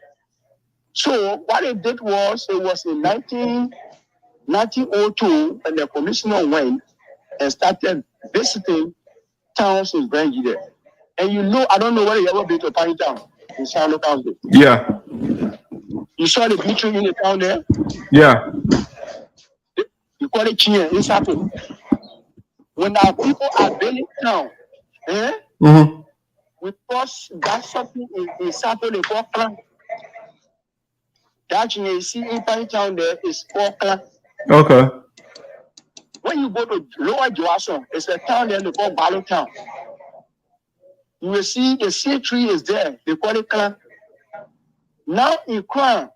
So what they did was, it was in 1902 when the commissioner went and started visiting towns in Brandy there. And you know, I don't know whether you ever been to Pine Town in Sarpo County. Yeah. You saw the beach in the town there? Yeah. You call it Chia in Sarpo. When our people are building town, we cross that something in Sarpo, they call Krahn. That you see in Pine Town there is called Krahn. Okay. When you go to Lower Joason, it's a town there they call Balo Town. You will see the sea tree is there. They call it Krahn. Now in Krahn,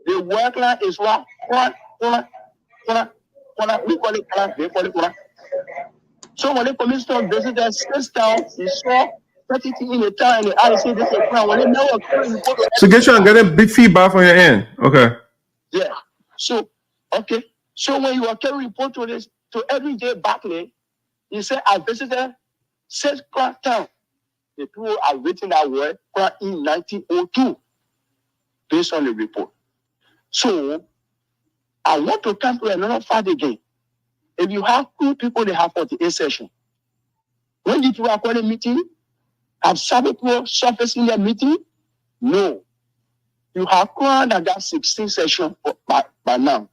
the word land is what? Krahn. We call it Krahn. They call it Krahn. So when the commission visitors this town, you saw 30 in the town and the say this is Krahn. When they know so get you and getting big feedback from your end. Okay. Yeah. So okay. So when you are carrying report to this to everyday Barclay, you say I visited says Krahn town. The people are written that word Krahn in 1902 based on the report. So I want to come to another fact again. If you have 2 people, they have 48 sessions. When the people are calling meeting, have some people surface in their meeting? No. You have Krahn that got 16 sessions by now.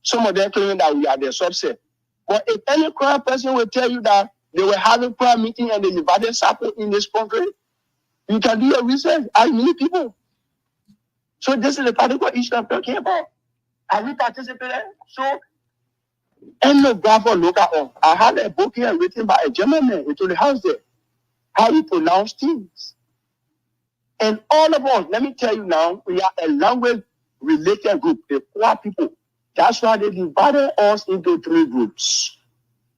Some of them claiming that we are the subset. But if any Krahn person will tell you that they were having Krahn meeting and they divided Sarpo in this country, you can do your research. I many people. So this is the particular issue I'm talking about. Have we participated? So, ethnograph or local on. I had a book here written by a German man into the house there. How we pronounce things. And all of us, let me tell you now, we are a language-related group, the Kwa people. That's why they divided us into 3 groups.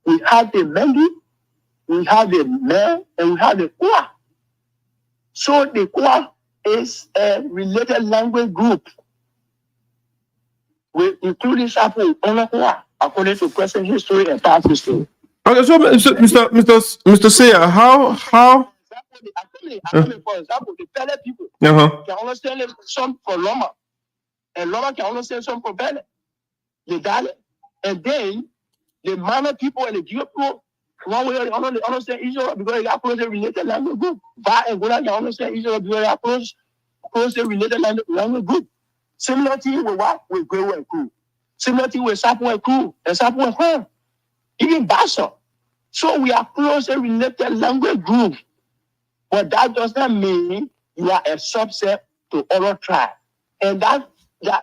We have the Mengi, we have the Men, and we have the Kwa. So the Kwa is a related language group. We including Sarpo on Kwa, according to present history and past history. Okay, so Mr. Siah, how for example, the Pele people can understand some from Loma, and Loma can understand some from Pele. The Dale, and then the Mano people and the Geo people, one way or the other, they understand each other because they are closely related language group. Va and Gola can understand each other because they are closely related language group. Similar thing with what? With Kru and Kru. Similar thing with Sarpo and Kru and Sarpo and Krahn. Even Bassa. So we are closely related language group. But that does not mean you are a subset to other tribes. And that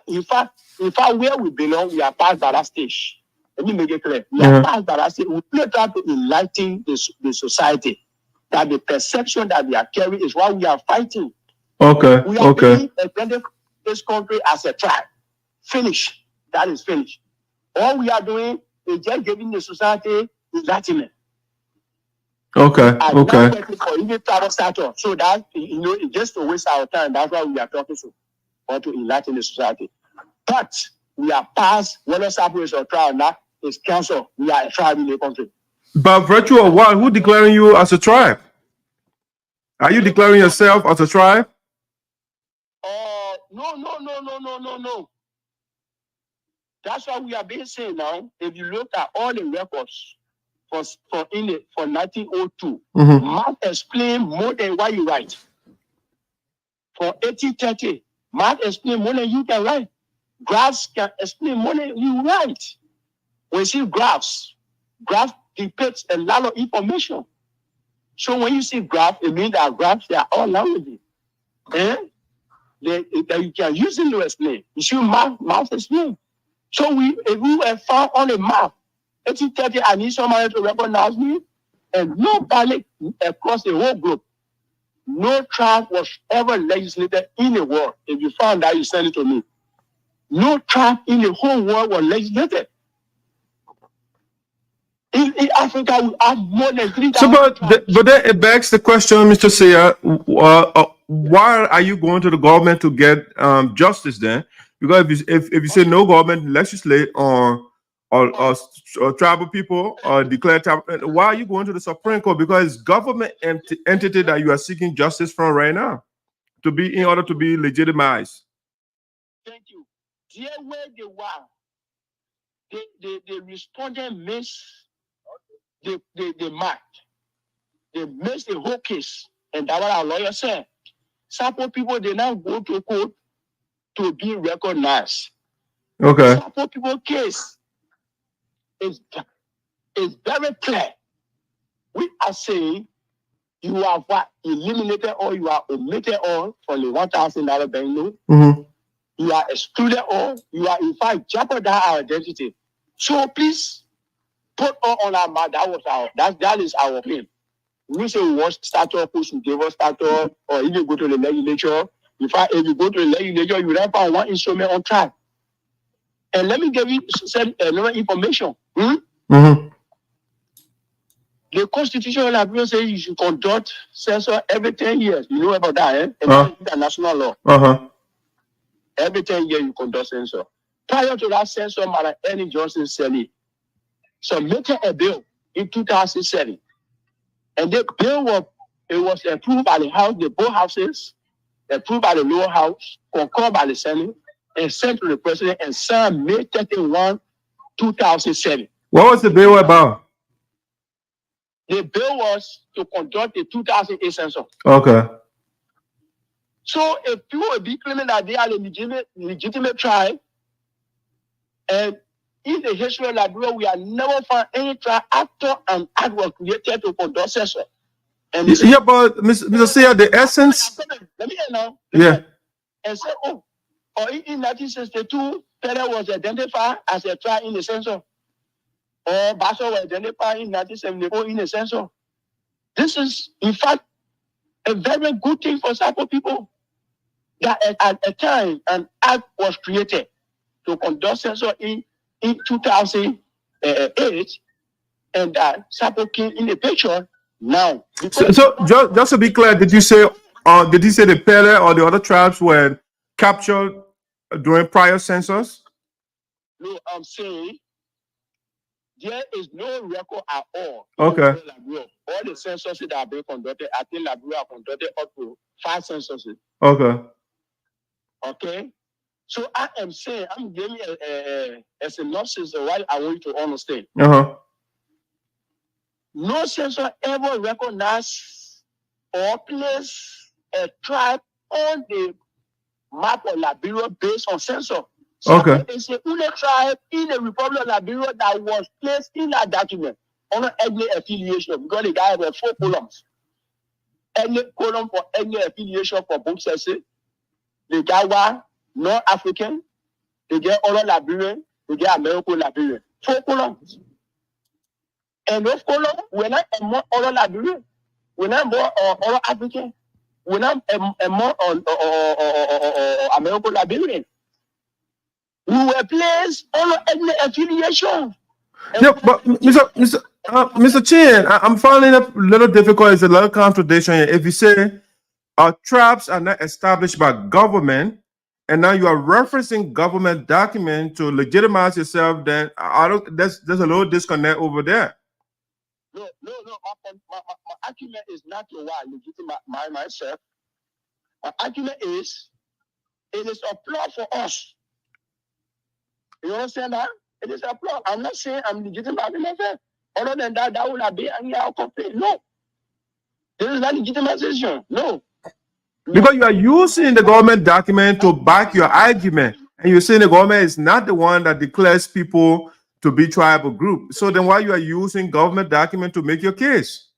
in fact, where we belong, we are past by that stage. Let me make it clear. We are past by that stage. We try to enlighten the society that the perception that we are carrying is what we are fighting. Okay. We are presenting this country as a tribe. Finish. That is finished. All we are doing is just giving the society enlightenment. Okay. Not working for even private status. So that it's just to waste our time. That's why we are talking to. Or to enlighten the society. But we are past whether Sarpo is a tribe now is council. We are a tribe in the country. By virtue of what? Who declaring you as a tribe? Are you declaring yourself as a tribe? No. That's why we are being saying now. If you look at all the records for 1902, Mark explain more than what you write. For 1830, Mark explain more than you can write. Graphs can explain more than you write. When you see graphs depicts a lot of information. So when you see graph, it means that graphs they are all languages. You can use it to explain. You see math explain. So if we were found on a map, 1830, I need somebody to recognize me, and nobody across the whole globe, no tribe was ever legislated in the world. If you found that, you send it to me. No tribe in the whole world was legislated. In Africa, we have more than 3,000. So, but then it begs the question, Mr. Siah, why are you going to the government to get justice then? Because if you say no government legislate or tribal people or declare tribal, why are you going to the Supreme Court? Because it's government entity that you are seeking justice from right now in order to be legitimized. Thank you. There where they were, the respondent missed the mark. they missed the whole case. And that's what our lawyer said. Sarpo people, they now go to court to be recognized. Okay. Sarpo people case is very clear. We are saying you are what eliminated or you are omitted all from the $1,000 bank note. Mm-hmm. You are excluded or you are in fact jeopardize our identity. So please put all on our mouth. That is our claim. We say we want status, push we give us status, or if you go to the legislature, if you go to the legislature, you will find one instrument on track. And let me give you another information. Mm-hmm. The Constitution of Liberia says you should conduct census every 10 years. You know about that, eh? And that's international law. Uh-huh. Every 10 years you conduct census. Prior to that census, Madam Annie Johnson Sally submitted a bill in 2007. And the bill was approved by the House, the both houses, approved by the lower house, concurred by the Senate, and sent to the president and signed May 31, 2007. What was the bill about? The bill was to conduct the 2008 census. Okay. So if people will be claiming that they are a legitimate tribe, and in the history of Liberia, we have never found any tribe after an act was created to conduct census. And Yeah, but Mr. Siah, the essence. Let me hear now. Yeah. And say, or in 1962, Pele was identified as a tribe in the census. Or Basso was identified in 1974 in the census. This is, in fact, a very good thing for Sarpo people. That at a time, an act was created to conduct census in 2008, and that Sarpo came in the picture now. So just to be clear, did you say the Pele or the other tribes were captured during prior census? No, I'm saying there is no record at all. Okay. All the censuses that have been conducted, I think Liberia conducted up to 5 censuses. Okay. Okay. So I am saying, I'm giving a synopsis of what I want you to understand. Uh-huh. No census ever recognized or placed a tribe on the map of Liberia based on census. So Okay. it's a only tribe in the Republic of Liberia that was placed in that document on an ethnic affiliation because the guy had 4 columns. Ethnic column for ethnic affiliation for both sexes. The guy was North African, they get other Liberian, they get American Liberian. 4 columns. And those columns, we're not among other Liberian, we're not more other African, we're not among American Liberian. We were placed on ethnic affiliation. Yeah, but Mr. Chen, I'm finding it a little difficult. It's a little contradiction. If you say tribes are not established by government, and now you are referencing government document to legitimize yourself, then there's a little disconnect over there. No. My argument is not to legitimize myself. My argument is it is a plot for us. You understand that? It is a plot. I'm not saying I'm legitimizing myself. Other than that, that would have been any complaint. No. This is not legitimization. No. Because you are using the government document to back your argument. And you're saying the government is not the one that declares people to be tribal group. So then why you are using government document to make your case?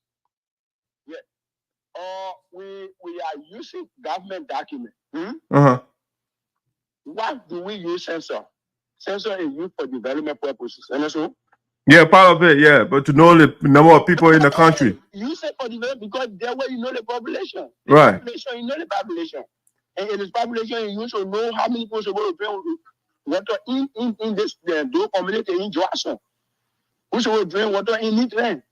Yeah. We are using government document. Uh-huh. What do we use census? Census is used for development purposes. Understand? Yeah, part of it, yeah. But to know the number of people in the country. Use it for development because that way you know the population. Right. Population, you know the population. And in this population, you also know how many people are going to drink water in this do community in Johnson. Who should drink water in Nitran?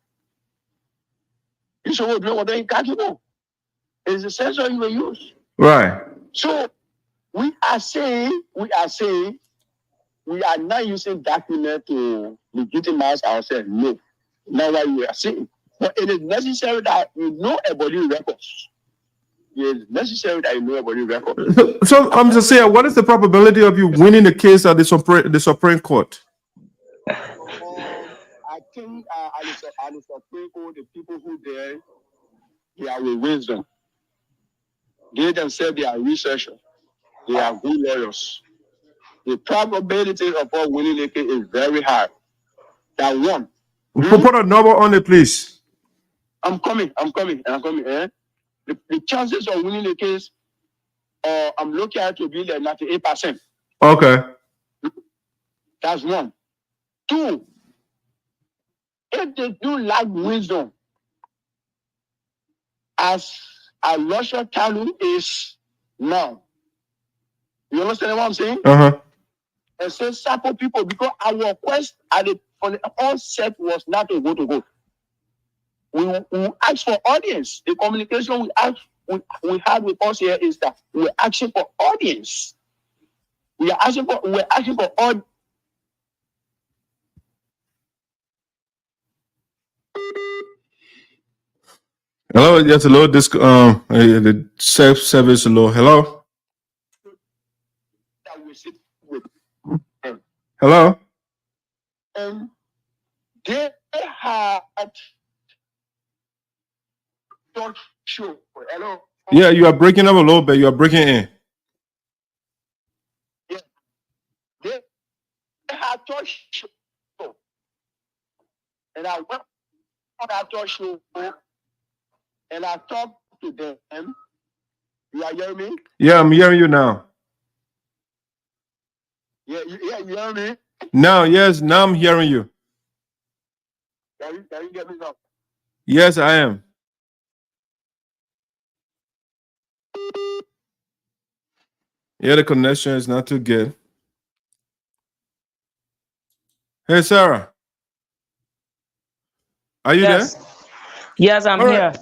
You should drink water in Kakibo. It's the census you will use. Right. So we are saying we are not using document to legitimize ourselves. No. Not what we are saying. But it is necessary that you know about the records. It is necessary that you know about the records. So I'm just saying, what is the probability of you winning the case at the Supreme Court? I think at the Supreme Court, the people who there, They are with wisdom. They themselves, they are researchers. They are good lawyers. The probability of us winning the case is very high. That one. Put a number on it, please. I'm coming. Eh? The chances of winning the case, I'm looking at to be like 98%. Okay. That's one. Two, if they do lack wisdom, as Aloysius Tarlue is now. You understand what I'm saying? And so Sarpo people, because our quest on the onset was not to go to vote. We ask for audience. The communication we have with us here is that we're asking for audience. We're asking for audience. Hello, yes, hello. The service hello. Hello. That we sit with. Hello. They had talk show. Hello. Yeah, you are breaking up a little bit. You are breaking in. Yeah. They had talk show, and I went on that talk show. And I talked to them. You are hearing me? Yeah, I'm hearing you now. Yeah, you hear me? Now, yes, now I'm hearing you. Can you get me now? Yes, I am. Yeah, the connection is not too good. Hey, Sarah. Are you there? Yes, I'm here.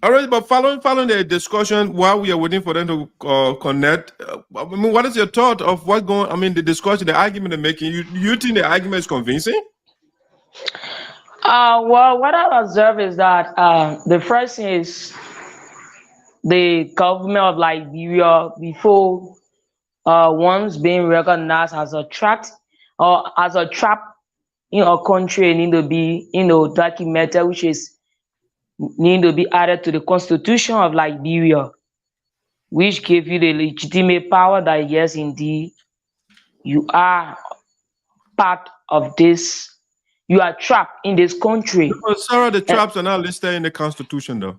All right, but following the discussion while we are waiting for them to connect, I mean, what is your thought of what going? I mean, the discussion, the argument they're making. You think the argument is convincing? Well, what I observe is that the first thing is the government of Liberia before once being recognized as a tract or as a trap in a country need to be documented, which is need to be added to the constitution of Liberia, which gave you the legitimate power that yes, indeed, you are part of this. You are trapped in this country. But Sarah, the traps are not listed in the constitution, though.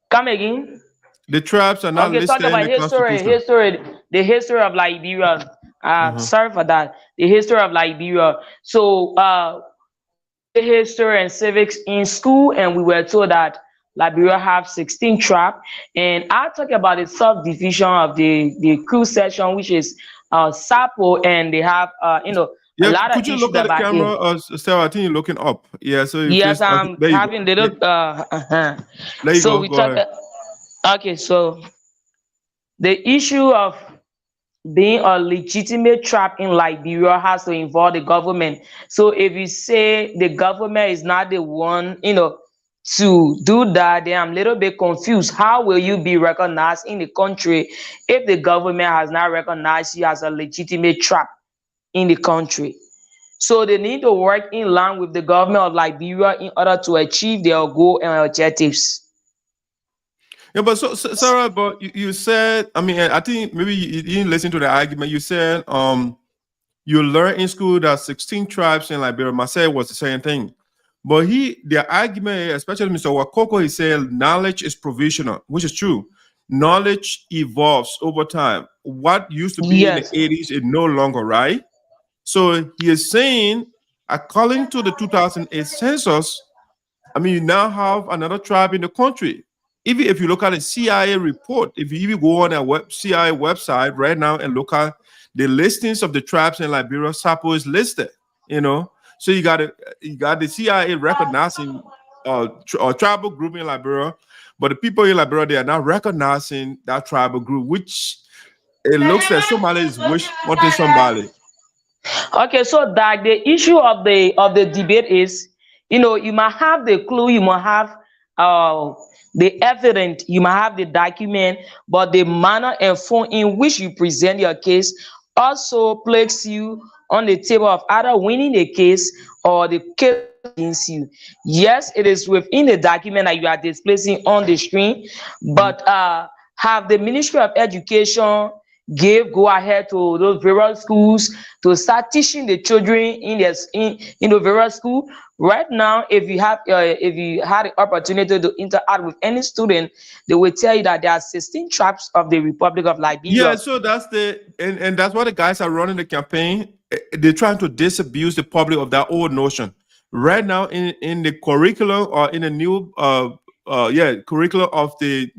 Come again. The traps are not listed in the constitution. The history of Liberia. Sorry for that. The history of Liberia. So history and civics in school, and we were told that Liberia have 16 trap. And I'll talk about the subdivision of the Kru section, which is Sarpo, and they have a lot of could you look at the camera, Sarah? I think you're looking up. Yeah, so yes, I'm having little. There you so go. we talk. Okay, so the issue of being a legitimate trap in Liberia has to involve the government. So if you say the government is not the one, to do that, then I'm a little bit confused. How will you be recognized in the country if the government has not recognized you as a legitimate trap in the country? So they need to work in line with the government of Liberia in order to achieve their goal and objectives. Yeah, but so Sarah, but you said, I mean, I think maybe you didn't listen to the argument. You said you learned in school that 16 tribes in Liberia. Marcel was the same thing. But the argument, especially Mr. Wakocco, he said knowledge is provisional, which is true. Knowledge evolves over time. What used to be in the 80s is no longer right. So he is saying, according to the 2008 census, I mean, you now have another tribe in the country. Even if you look at a CIA report, if you even go on a CIA website right now and look at the listings of the tribes in Liberia, Sarpo is listed, So you got the CIA recognizing a tribal group in Liberia, but the people in Liberia, they are not recognizing that tribal group, which it looks like somebody is wanting somebody. Okay, so that the issue of the debate is, you might have the clue, you might have the evidence, you might have the document, but the manner and form in which you present your case also places you on the table of either winning the case or the case against you. Yes, it is within the document that you are displaying on the screen, but have the Ministry of Education gave go ahead to those various schools to start teaching the children in the various school. Right now, if you had the opportunity to interact with any student, they will tell you that there are 16 tribes of the Republic of Liberia. Yeah, so that's and that's why the guys are running the campaign. They're trying to disabuse the public of that old notion. Right now, in the curriculum or in the new curriculum of the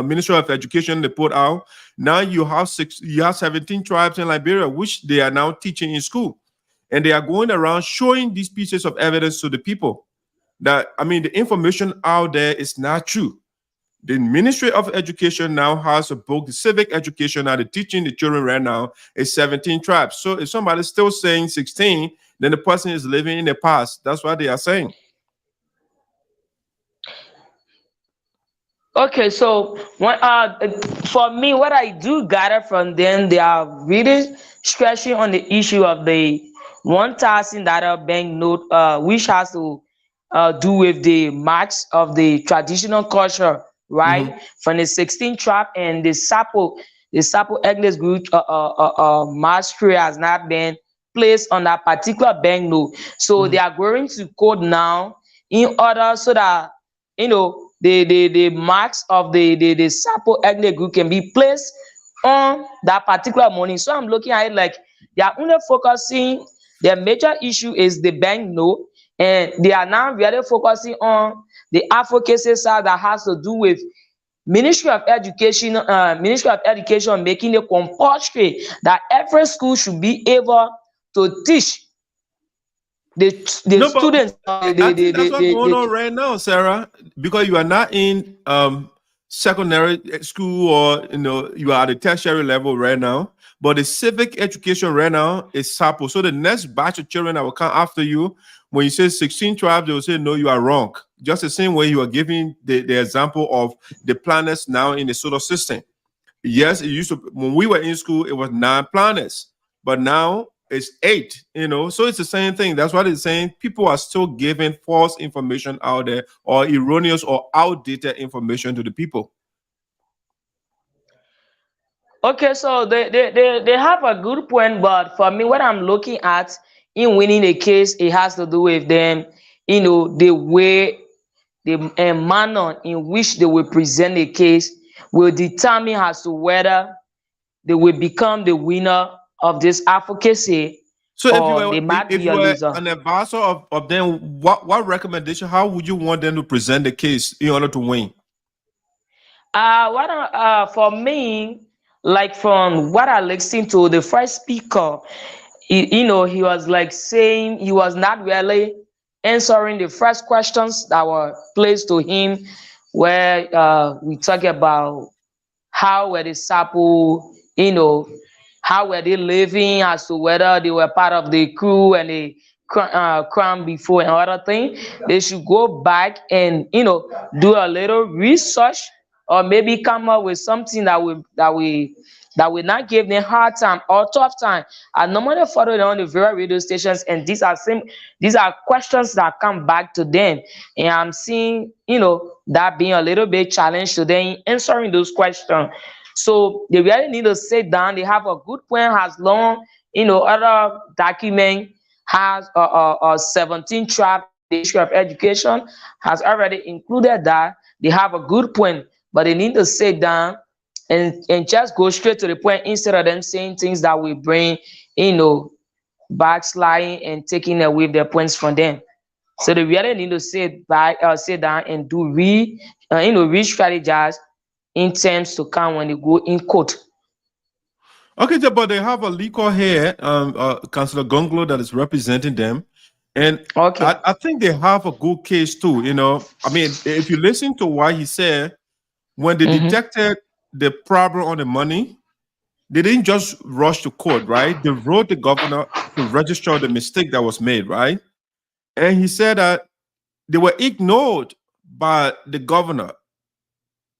Ministry of Education they put out, now you have 17 tribes in Liberia, which they are now teaching in school, and they are going around showing these pieces of evidence to the people. That, I mean, the information out there is not true. The Ministry of Education now has a book, the civic education, now they're teaching the children right now is 17 tribes. So if somebody's still saying 16, then the person is living in the past. That's what they are saying. Okay, so for me, what I do gather from them, they are really stressing on the issue of the $1,000 banknote, which has to do with the marks of the traditional culture, right? From the 16 tribe, and the Sarpo ethnic group mastery has not been placed on that particular banknote. So they are going to code now in order so that the marks of the Sarpo ethnic group can be placed on that particular money. So I'm looking at it like they are only focusing, their major issue is the banknote, and they are now really focusing on the advocacy side that has to do with Ministry of Education making it compulsory that every school should be able to teach the students. I think that's what's going on right now, Sarah, because you are not in secondary school, or you are at the tertiary level right now. But the civic education right now is Sarpo. So the next batch of children that will come after you, when you say 16 tribes, they will say, no, you are wrong. Just the same way you are giving the example of the planets now in the solar system. Yes, it used to, when we were in school, it was 9 planets, but now it's 8, so it's the same thing. That's what it's saying. People are still giving false information out there, or erroneous or outdated information to the people. Okay, so they have a good point, but for me, what I'm looking at in winning a case, it has to do with them, the way, the manner in which they will present a case will determine as to whether they will become the winner of this advocacy. So if you were an advisor of them, what recommendation, how would you want them to present the case in order to win? For me, like from what I listened to the first speaker, he was like saying he was not really answering the first questions that were placed to him, where we talk about how were the Sarpo, how were they living, as to whether they were part of the Kru and the Krahn before and other thing. They should go back and do a little research, or maybe come up with something that will not give them hard time or tough time. I normally follow them on the various radio stations, and these are questions that come back to them, and I'm seeing that being a little bit challenge to them answering those questions. So they really need to sit down. They have a good point, as long other document has 17 tribe. The Ministry of Education has already included that. They have a good point, but they need to sit down and just go straight to the point, instead of them saying things that will bring backsliding and taking away their points from them. So they really need to sit down and do re-strategize in terms to come when they go in court. Okay, but they have a legal here, Councillor Gonglo, that is representing them. And okay, I think they have a good case too. I mean, if you listen to what he said, when they detected the problem on the money, they didn't just rush to court, right? They wrote the governor to register the mistake that was made, right? And he said that they were ignored by the governor.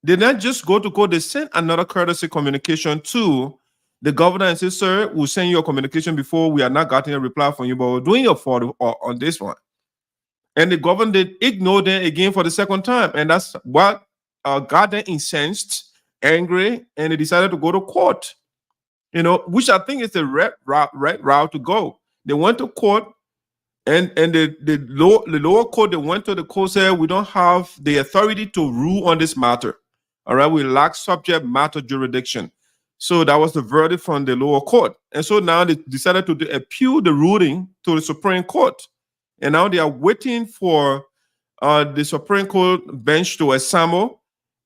They didn't just go to court, they sent another courtesy communication to the governor and said, sir, we'll send you a communication before, we are not getting a reply from you, but we're doing your fault on this one. And the government did ignore them again for the second time. And that's what got them incensed, angry, and they decided to go to court. Which I think is the right route to go. They went to court, and the lower court, they went to the court, said, we don't have the authority to rule on this matter. All right, we lack subject matter jurisdiction. So that was the verdict from the lower court. And so now they decided to appeal the ruling to the Supreme Court. And now they are waiting for the Supreme Court bench to assemble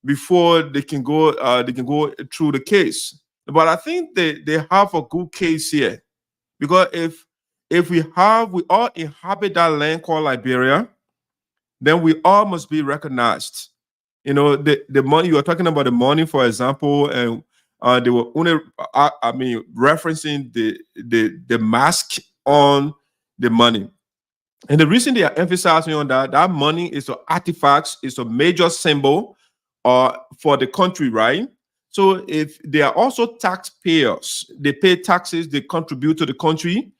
before they can go through the case. But I think they have a good case here, because if we all inhabit that land called Liberia, then we all must be recognized. The money you are talking about, the money, for example, and they were only referencing the mask on the money. And the reason they are emphasizing on that money is an artifact, is a major symbol for the country, right? So if they are also taxpayers, they pay taxes, they contribute to the country,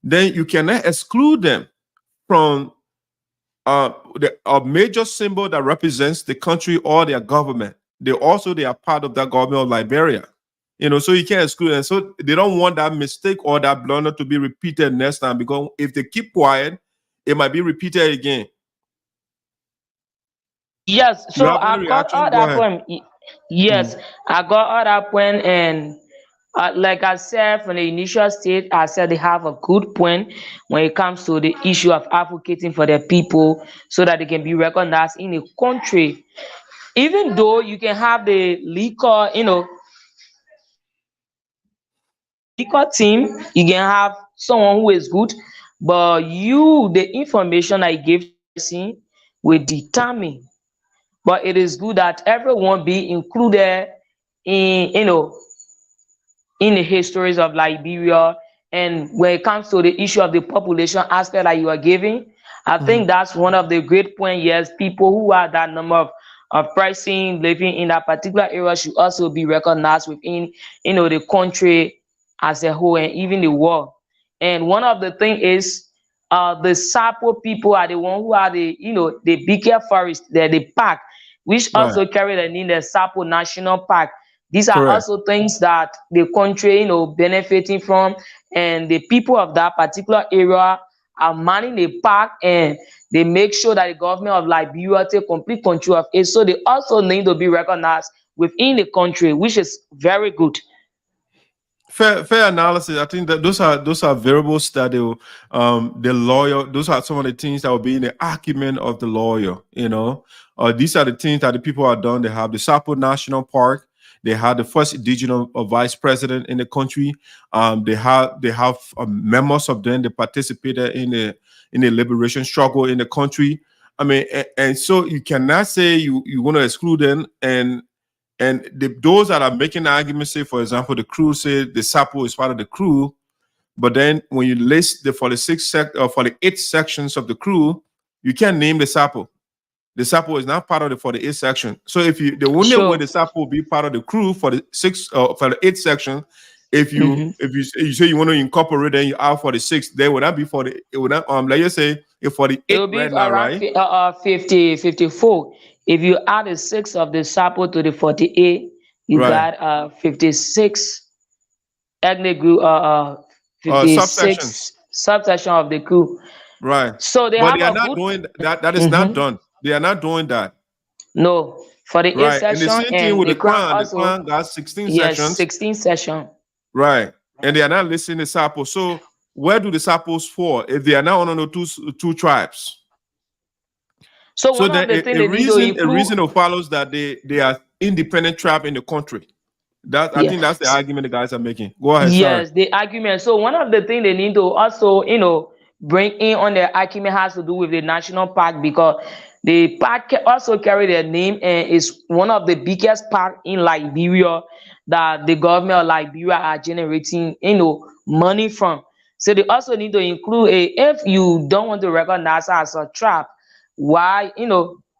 then you cannot exclude them from a major symbol that represents the country or their government. They are part of that government of Liberia. So you can't exclude them. So they don't want that mistake or that blunder to be repeated next time, because if they keep quiet, it might be repeated again. Yes, so I got all that point. Yes, I got all that point, and like I said from the initial stage, I said they have a good point when it comes to the issue of advocating for their people so that they can be recognized in a country. Even though you can have the liquor, liquor team, you can have someone who is good, but the information I give to the person will determine. But it is good that everyone be included in in the histories of Liberia. And when it comes to the issue of the population aspect that you are giving, I think that's one of the great points. Yes, people who are that number of person living in that particular area should also be recognized within the country as a whole and even the world. And one of the things is the Sarpo people are the one who are the bigger forest, the park, which also carry the name the Sarpo National Park. These are also things that the country benefiting from, and the people of that particular area are manning the park, and they make sure that the government of Liberia take complete control of it. So they also need to be recognized within the country, which is very good. Fair analysis. I think that those are variables that the lawyer, those are some of the things that will be in the argument of the lawyer. These are the things that the people are done. They have the Sarpo National Park. They had the first indigenous vice president in the country. They have members of them. They participated in the liberation struggle in the country. I mean, and so you cannot say you want to exclude them. And those that are making the argument, say, for example, the Kru say the Sarpo is part of the Kru, but then when you list the 48 sections of the Kru, you can't name the Sarpo. The Sarpo is not part of the 48 section. So if the only way the Sarpo will be part of the Kru for the 8 section, if you say you want to incorporate, then you are for the 6, then would that be for the let you say if for the 8 it will be around 54. If you add the 6 of the Sarpo to the 48, you got 56 ethnic group, 56 subsection of the Kru. Right. So they are not doing that. That is not done. They are not doing that. No, for the 8 section, and the same thing with the Krahn. The Krahn got 16 sections. Yes, 16 sessions. Right, and they are not listening to Sarpo. So where do the Sarpos fall if they are not on the two tribes? So one of the things the reason follows that they are independent tribe in the country. I think that's the argument the guys are making. Go ahead. Yes, the argument. So one of the things they need to also bring in on their argument has to do with the national park, because the park also carry their name and is one of the biggest park in Liberia that the government of Liberia are generating money from. So they also need to include if you don't want to recognize as a tribe, why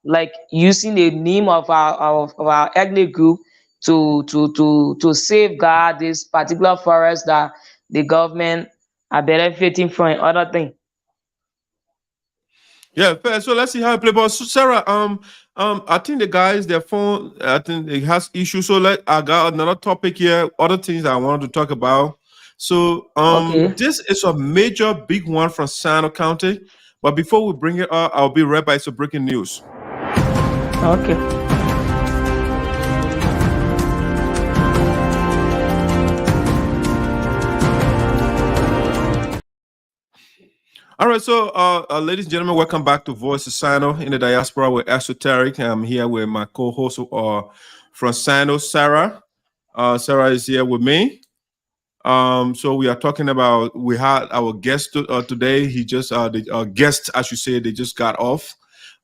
like using the name of our ethnic group to safeguard this particular forest that the government are benefiting from and other things. Yeah, fair. So let's see how it play. But so Sarah, I think the guys, their phone, I think it has issues. So I got another topic here. Other things I wanted to talk about. So Okay. this is a major big one from SINOE County. But before we bring it up, I'll be right by some breaking news. Okay. All right, so ladies and gentlemen, welcome back to Voice of SINOE in the Diaspora with Esoteric. I'm here with my co-host from SINOE, Sarah. Sarah is here with me. So we are talking about, we had our guest today. He just the guest, I should say, they just got off.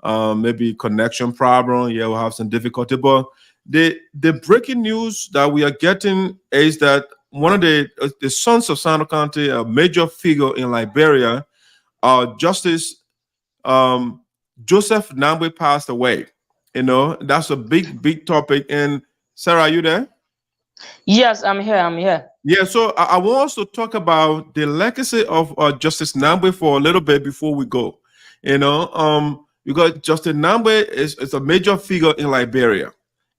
Maybe connection problem. Yeah, we'll have some difficulty. But the breaking news that we are getting is that one of the sons of SINOE County, a major figure in Liberia, Justice Joseph Nambwe, passed away. You know, that's a big topic. And Sarah, are you there? Yes, I'm here. Yeah, so I want us to talk about the legacy of Justice Nambwe for a little bit before we go. You know, because Justice Nambwe is a major figure in Liberia,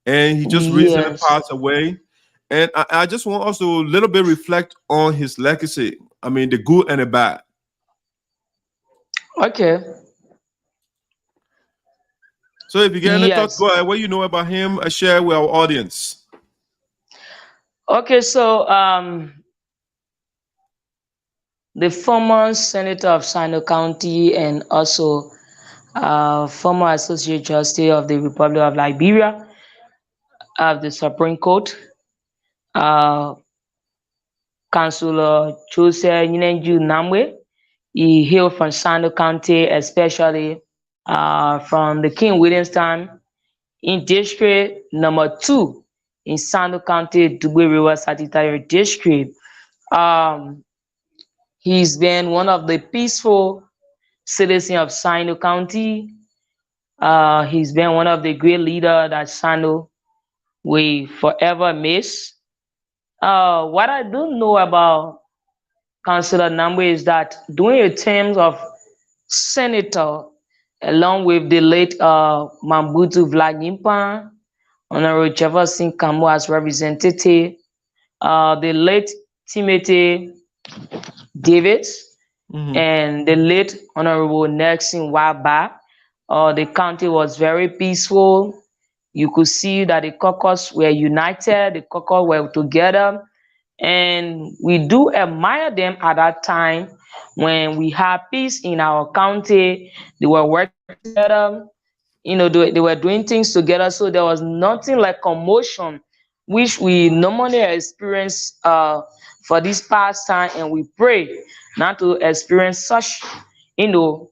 and he just recently Yes. passed away. And I just want us to a little bit reflect on his legacy. I mean, the good and the bad. Okay. So if you get any thoughts, Yes. go ahead. What you know about him, share with our audience. Okay, so the former senator of SINOE County and also former associate justice of the Republic of Liberia of the Supreme Court, Councillor Joseph Nambwe. He hailed from SINOE County, especially from the King William's time in district number 2 in SINOE County, Dugbe River Statutory District. He's been one of the peaceful citizens of SINOE County. He's been one of the great leaders that SINOE will forever miss. What I do know about Councillor Nambwe is that during a term of senator, along with the late Mambutu Vlagimpa, Honorable Jefferson Kamo as representative, the late Timothy Davis, and the late Honorable Nelson Waba, the county was very peaceful. You could see that the caucus were united, the caucus were together, and we do admire them at that time when we had peace in our county. They were working together, you know, they were doing things together, so there was nothing like commotion, which we normally experience for this past time, and we pray not to experience such, you know,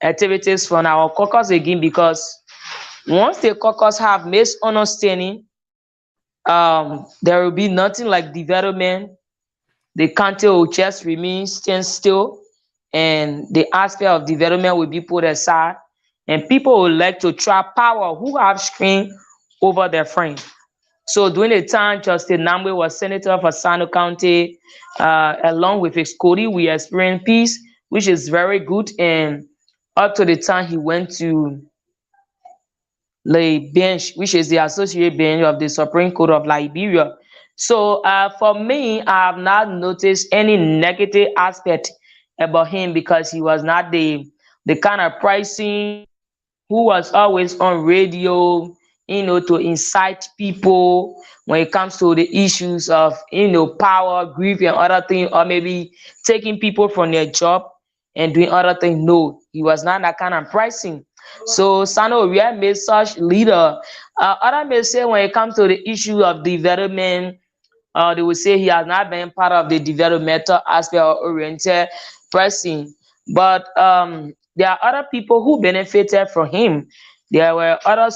activities from our caucus again, because once the caucus have misunderstanding, there will be nothing like development. The county will just remain stand still, and the aspect of development will be put aside, and people would like to trap power who have strength over their friend. So during the time Justice Nambwe was senator for SINOE County, along with his colleague, we experienced peace, which is very good. And up to the time he went to the bench, which is the associate bench of the Supreme Court of Liberia. So for me, I have not noticed any negative aspect about him, because he was not the kind of person who was always on radio, you know, to incite people when it comes to the issues of, you know, power, grief, and other things, or maybe taking people from their job and doing other things. No, he was not that kind of person. So SINOE, we have made such leader. Other may say when it comes to the issue of development, they will say he has not been part of the developmental aspect or oriented person. But there are other people who benefited from him. There were other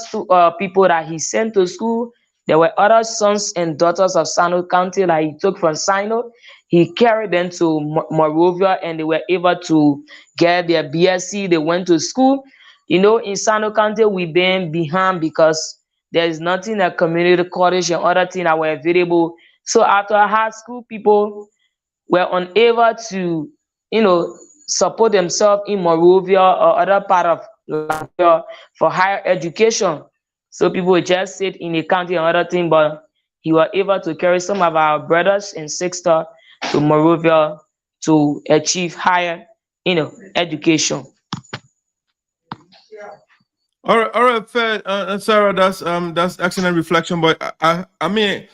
people that he sent to school. There were other sons and daughters of SINOE County that he took from SINOE. He carried them to Monrovia, and they were able to get their BSc. They went to school. You know, in SINOE County, we've been behind because there is nothing like community college and other things that were available. So after high school, people were unable to, you know, support themselves in Monrovia or other part of Liberia for higher education. So people would just sit in the county and other thing, but he was able to carry some of our brothers and sisters to Monrovia to achieve higher, education. All right, fair, Sarah. That's excellent reflection. But I mean,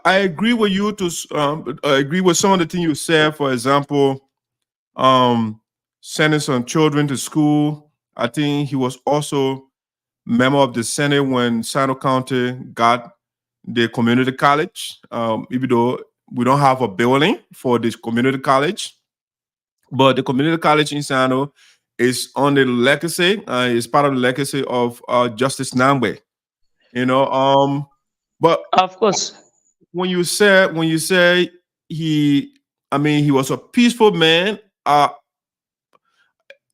I agree with you I agree with some of the things you said. For example, sending some children to school. I think he was also member of the Senate when SINOE County got the community college. Even though we don't have a building for this community college, but the community college in SINOE is on the legacy. It's part of the legacy of Justice Nambe. But Of course. when you say he was a peaceful man. I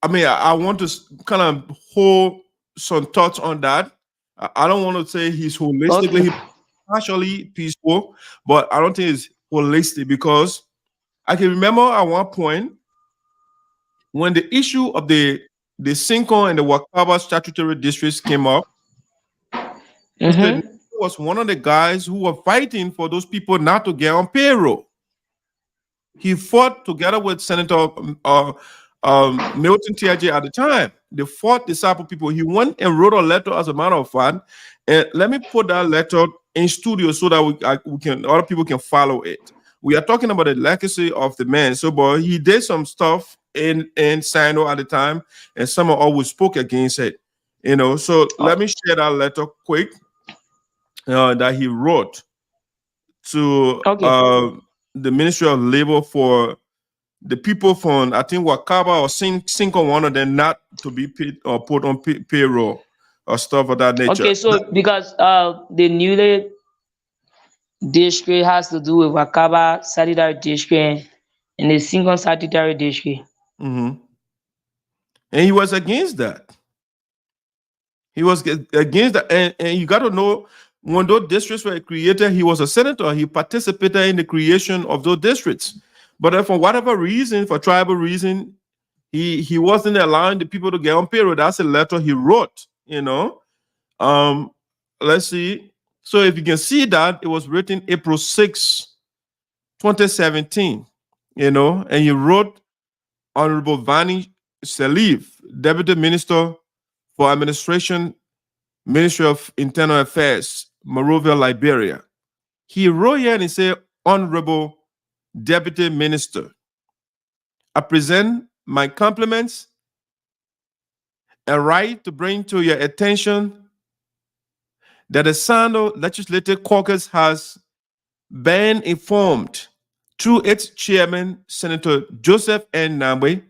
want to kind of hold some thoughts on that. I don't want to say he's holistically partially peaceful, but I don't think it's holistic, because I can remember at one point when the issue of the Sinko and the Wakaba statutory districts came up. He was one of the guys who were fighting for those people not to get on payroll. He fought together with Senator Milton Tiaje at the time. They fought the Sarpo people. He went and wrote a letter, as a matter of fact. And let me put that letter in studio so that we can, other people can follow it. We are talking about the legacy of the man. So, but he did some stuff in SINOE at the time, and someone always spoke against it. So let me share that letter quick that he wrote to the Ministry of Labor for the people from, I think, Wakaba or Sinko, one of them, not to be paid or put on payroll or stuff of that nature. Okay, so because the newly district has to do with Wakaba Sanitary District and the Sinko Sanitary District. And he was against that. He was against that. And you got to know, when those districts were created, he was a senator. He participated in the creation of those districts. But for whatever reason, for tribal reason, he wasn't allowing the people to get on payroll. That's a letter he wrote, Let's see. So if you can see that, it was written April 6, 2017, and he wrote Honorable Vani Salif, Deputy Minister for Administration, Ministry of Internal Affairs, Monrovia, Liberia. He wrote here and he said, Honorable Deputy Minister, I present my compliments and write to bring to your attention that the SINOE Legislative Caucus has been informed through its chairman, Senator Joseph N. Nambe,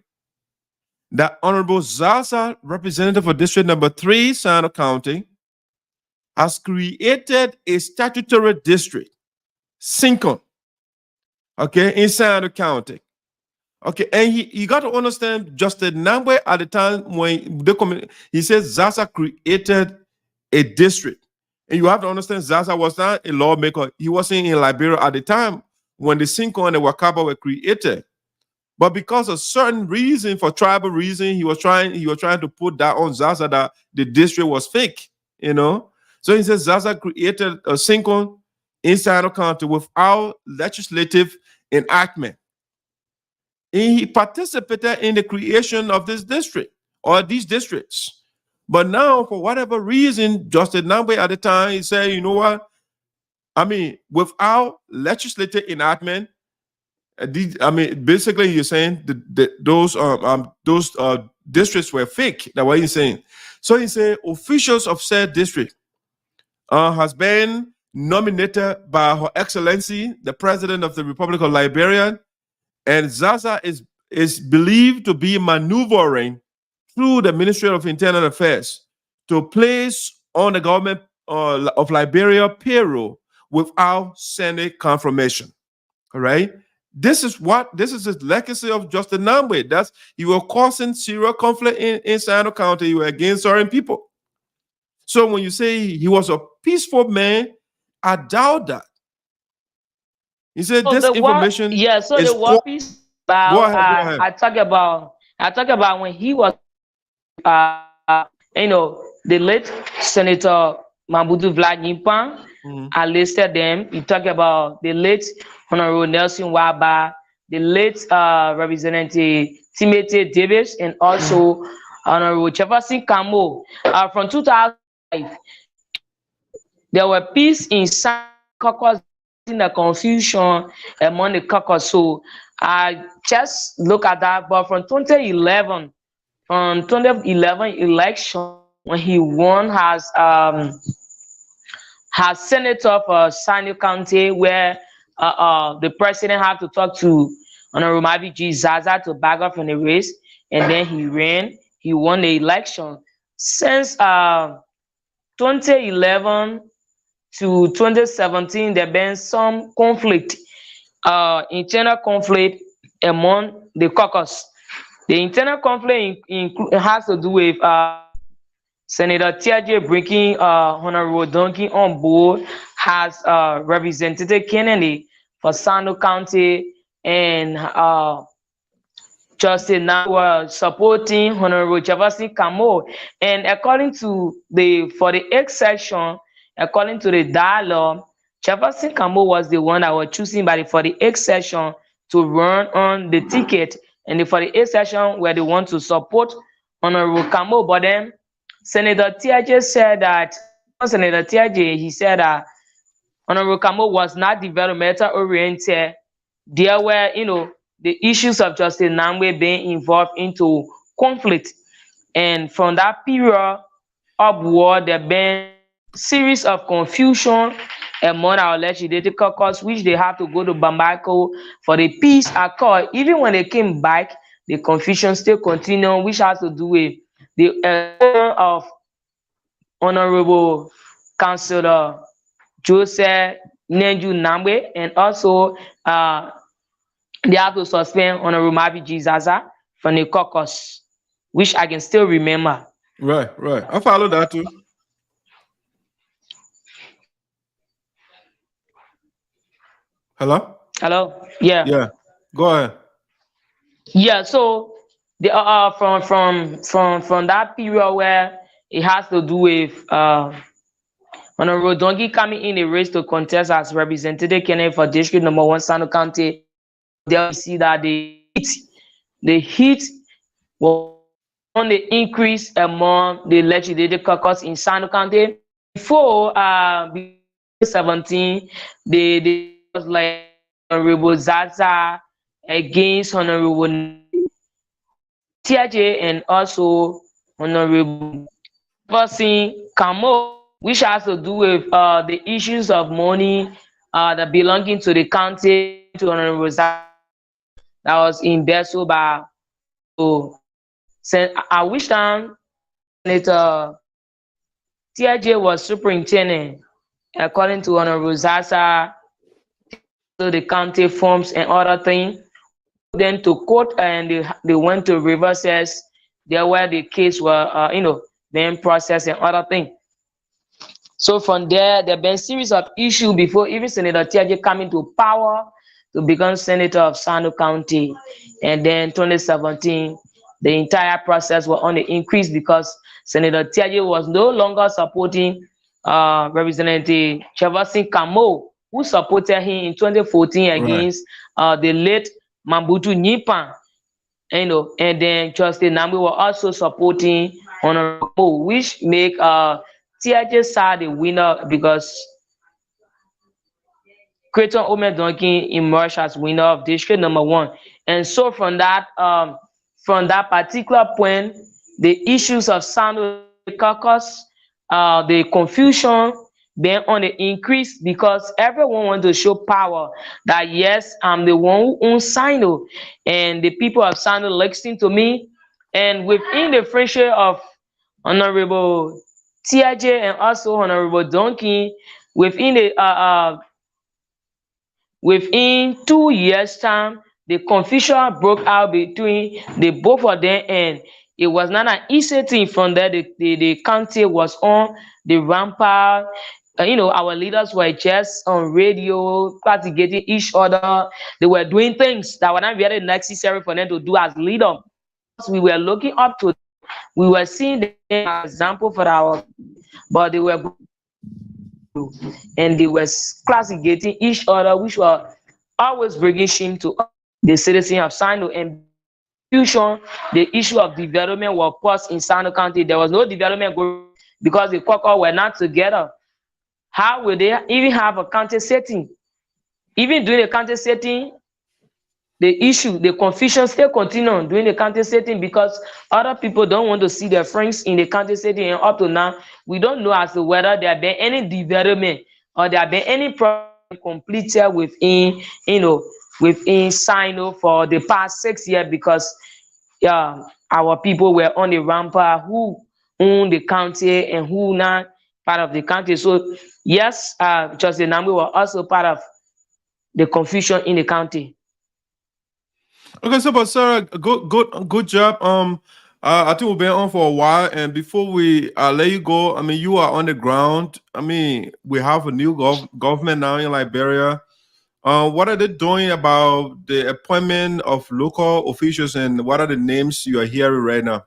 that Honorable Zaza, representative for District Number 3, SINOE County, has created a statutory district, Sinko, in SINOE County. And you got to understand, Justice Nambe at the time when he says Zaza created a district. And you have to understand, Zaza was not a lawmaker. He wasn't in Liberia at the time when the Sinko and the Wakaba were created. But because of certain reason, for tribal reason, he was trying to put that on Zaza that the district was fake, So he says Zaza created a Sinko in SINOE County without legislative enactment. And he participated in the creation of this district or these districts. But now, for whatever reason, Justice Nambe at the time, he said, you know what? Without legislative enactment, basically, you're saying those districts were fake. That's what he's saying. So he said, officials of said district has been nominated by Her Excellency, the President of the Republic of Liberia, and Zaza is believed to be maneuvering through the Ministry of Internal Affairs to place on the government of Liberia payroll without Senate confirmation. All right. This is his legacy of Justice Nambe. He was causing serious conflict in SINOE County. He was against certain people. So when you say he was a peaceful man, I doubt that. He said this information the war piece. Go About ahead. Go ahead. I talk about when he was the late Senator Mabudu Vladimir. I listed them. You talk about the late Honorable Nelson Waba, the late Representative Timothy Davis, and also Honorable Jefferson Camo. From 2005, there were peace in some caucus, in the confusion among the caucus. So I just look at that. But from 2011 election, when he won has senator for SINOE County, where the president had to talk to Honorable Mabi G. Zaza to back up in the race, and then he ran. He won the election. Since 2011 to 2017, there been some conflict, internal conflict among the caucus. The internal conflict has to do with Senator Tiaje bringing Honorable Donkey on board as representative candidate for SINOE County, and Justin now were supporting Honorable Jefferson Camo. And according to the 48th section, according to the dialogue, Jefferson Camo was the one that was chosen by the 48th section to run on the ticket, and the 48th section were the one to support Honorable Camo. But then Senator Tiaje said that he said that Honorable Camo was not developmental oriented. There were, the issues of Justice Namwe being involved into conflict, and from that period upward, there been series of confusion among our legislative caucus, which they have to go to Bamako for the peace accord. Even when they came back, the confusion still continued, which has to do with the of Honorable Councillor Joseph Nenju Namwe, and also they have to suspend Honorable Mabi G. Zaza from the caucus, which I can still remember. Right. I follow that too. Hello? Yeah. Go ahead. Yeah, so the from that period where it has to do with Honorable Donkey coming in a race to contest as representative candidate for District Number 1 SINOE County. There we see that the heat was on the increase among the legislative caucus in SINOE County. Before 2017, they was like Honorable Zaza against Honorable Tiaje and also Honorable Jefferson Camo, which has to do with the issues of money that belonging to the county to Honorable Zaza that was embezzled by. So I wish that Senator Tiaje was superintendent, according to Honorable Zaza, so the county forms and other things. Then to court, and they went to reverses there where the case were being processed and other things. So from there been a series of issues before even Senator Tiaje coming to power to become senator of SINOE County. And then 2017, the entire process was on the increase because Senator Tiaje was no longer supporting Representative Jefferson Camo, who supported him in 2014 against the late Mabutu Nipan, and then Justice Namwe were also supporting Honorable, which make Tiaje side the winner because Creighton Omedonkey emerged as winner of District Number 1. And so from that particular point, the issues of SINOE caucus, the confusion been on the increase because everyone wants to show power that yes, I'm the one who owns SINOE, and the people of SINOE listen to me. And within the friendship of Honorable Tiaje and also Honorable Donkey, within 2 years' time, the confusion broke out between the both of them, and it was not an easy thing. From there, the county was on the rampart. our leaders were just on radio, castigating each other. They were doing things that were not really necessary for them to do as leaders. We were looking up to, we were seeing them as example for our, but they were, and they were castigating each other, which were always bringing shame to the citizens of SINOE. And the issue of development was paused in SINOE County. There was no development going because the Kwakwa were not together. How will they even have a county setting? Even during the county setting, the confusion still continue during the county setting because other people don't want to see their friends in the county setting. And up to now, we don't know as to whether there have been any development or there have been any project completed within, within SINOE for the past 6 years because our people were on the rampart who own the county and who not part of the county. So yes, just the Namwe were also part of the confusion in the county. Okay, so but Sarah, good job. I think we've been on for a while, and before we let you go, I mean, you are on the ground. I mean, we have a new government now in Liberia. What are they doing about the appointment of local officials, and what are the names you are hearing right now?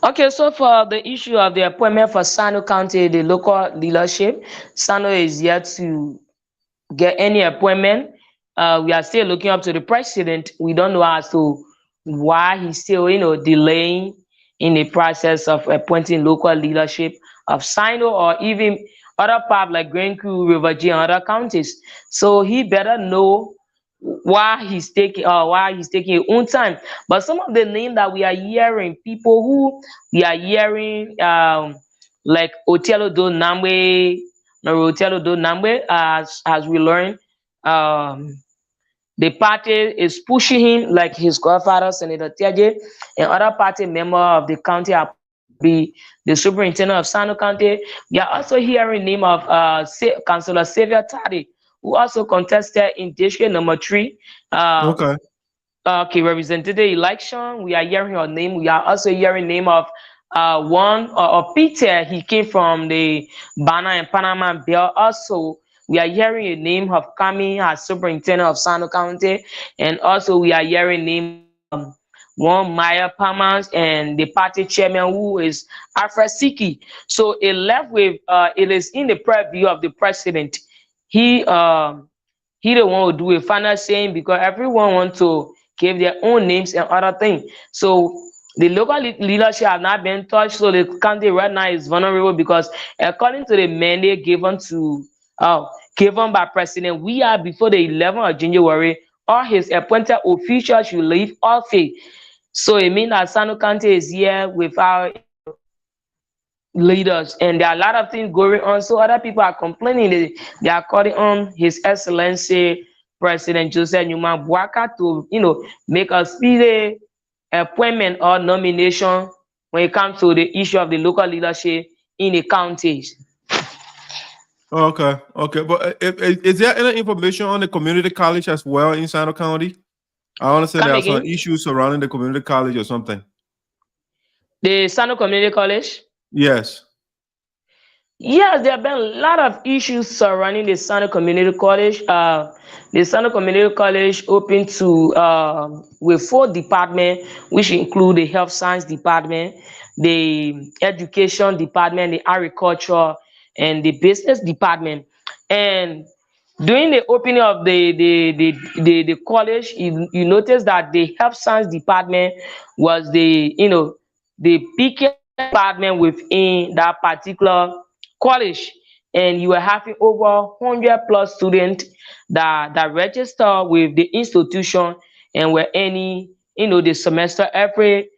Okay, so for the issue of the appointment for SINOE County, the local leadership, SINOE is yet to get any appointment. We are still looking up to the president. We don't know as to why he's still, delaying in the process of appointing local leadership of SINOE or even other parts like Kru, River G, and other counties. So he better know why he's taking his own time. But some of the names that we are hearing, people who we are hearing, like Otello Do Namwe, as we learned, the party is pushing him like his godfather, Senator Tiaje, and other party member of the county are be the superintendent of SINOE County. We are also hearing name of Councillor Xavier Tadi, who also contested in district number 3. Represented the election. We are hearing her name. We are also hearing name of Peter. He came from the Bana and Panama Bill. Also, we are hearing a name of Kami as superintendent of SINOE County, and also we are hearing name one Maya Palmas and the party chairman who is Alfred Siki. So it left with it is in the purview of the president. He don't want to do a final saying because everyone wants to give their own names and other things. So the local leadership have not been touched. So the county right now is vulnerable because according to the mandate given by president, we are before the 11th of January, all his appointed officials should leave office. So it means that SINOE County is here without leaders, and there are a lot of things going on. So other people are complaining. They are calling on His Excellency President Joseph Numa Bwaka to, make a speedy appointment or nomination when it comes to the issue of the local leadership in the counties. Okay. But is there any information on the community college as well in SINOE County? I understand there are some issues surrounding the community college or something. The SINOE Community College? Yes. Yes, there have been a lot of issues surrounding the SINOE Community College. The SINOE Community College open to with 4 departments, which include the Health Science Department, the Education Department, the Agriculture, and the Business Department. And during the opening of the college, you notice that the Health Science Department was the biggest department within that particular college, and you were having over 100+ students that register with the institution and were any the semester every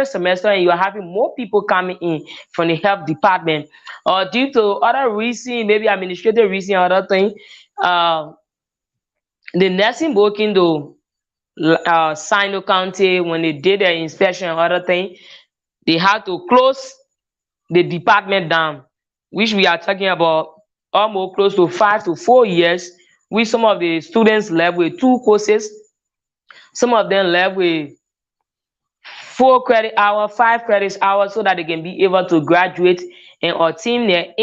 semester, and you are having more people coming in from the health department. Due to other reasons, maybe administrative reasons, other thing, the nursing booking though SINOE County, when they did their inspection and other thing, they had to close the department down, which we are talking about almost close to 5 to 4 years, with some of the students left with 2 courses, some of them left with 4 credit hours, 5 credit hours, so that they can be able to graduate and obtain their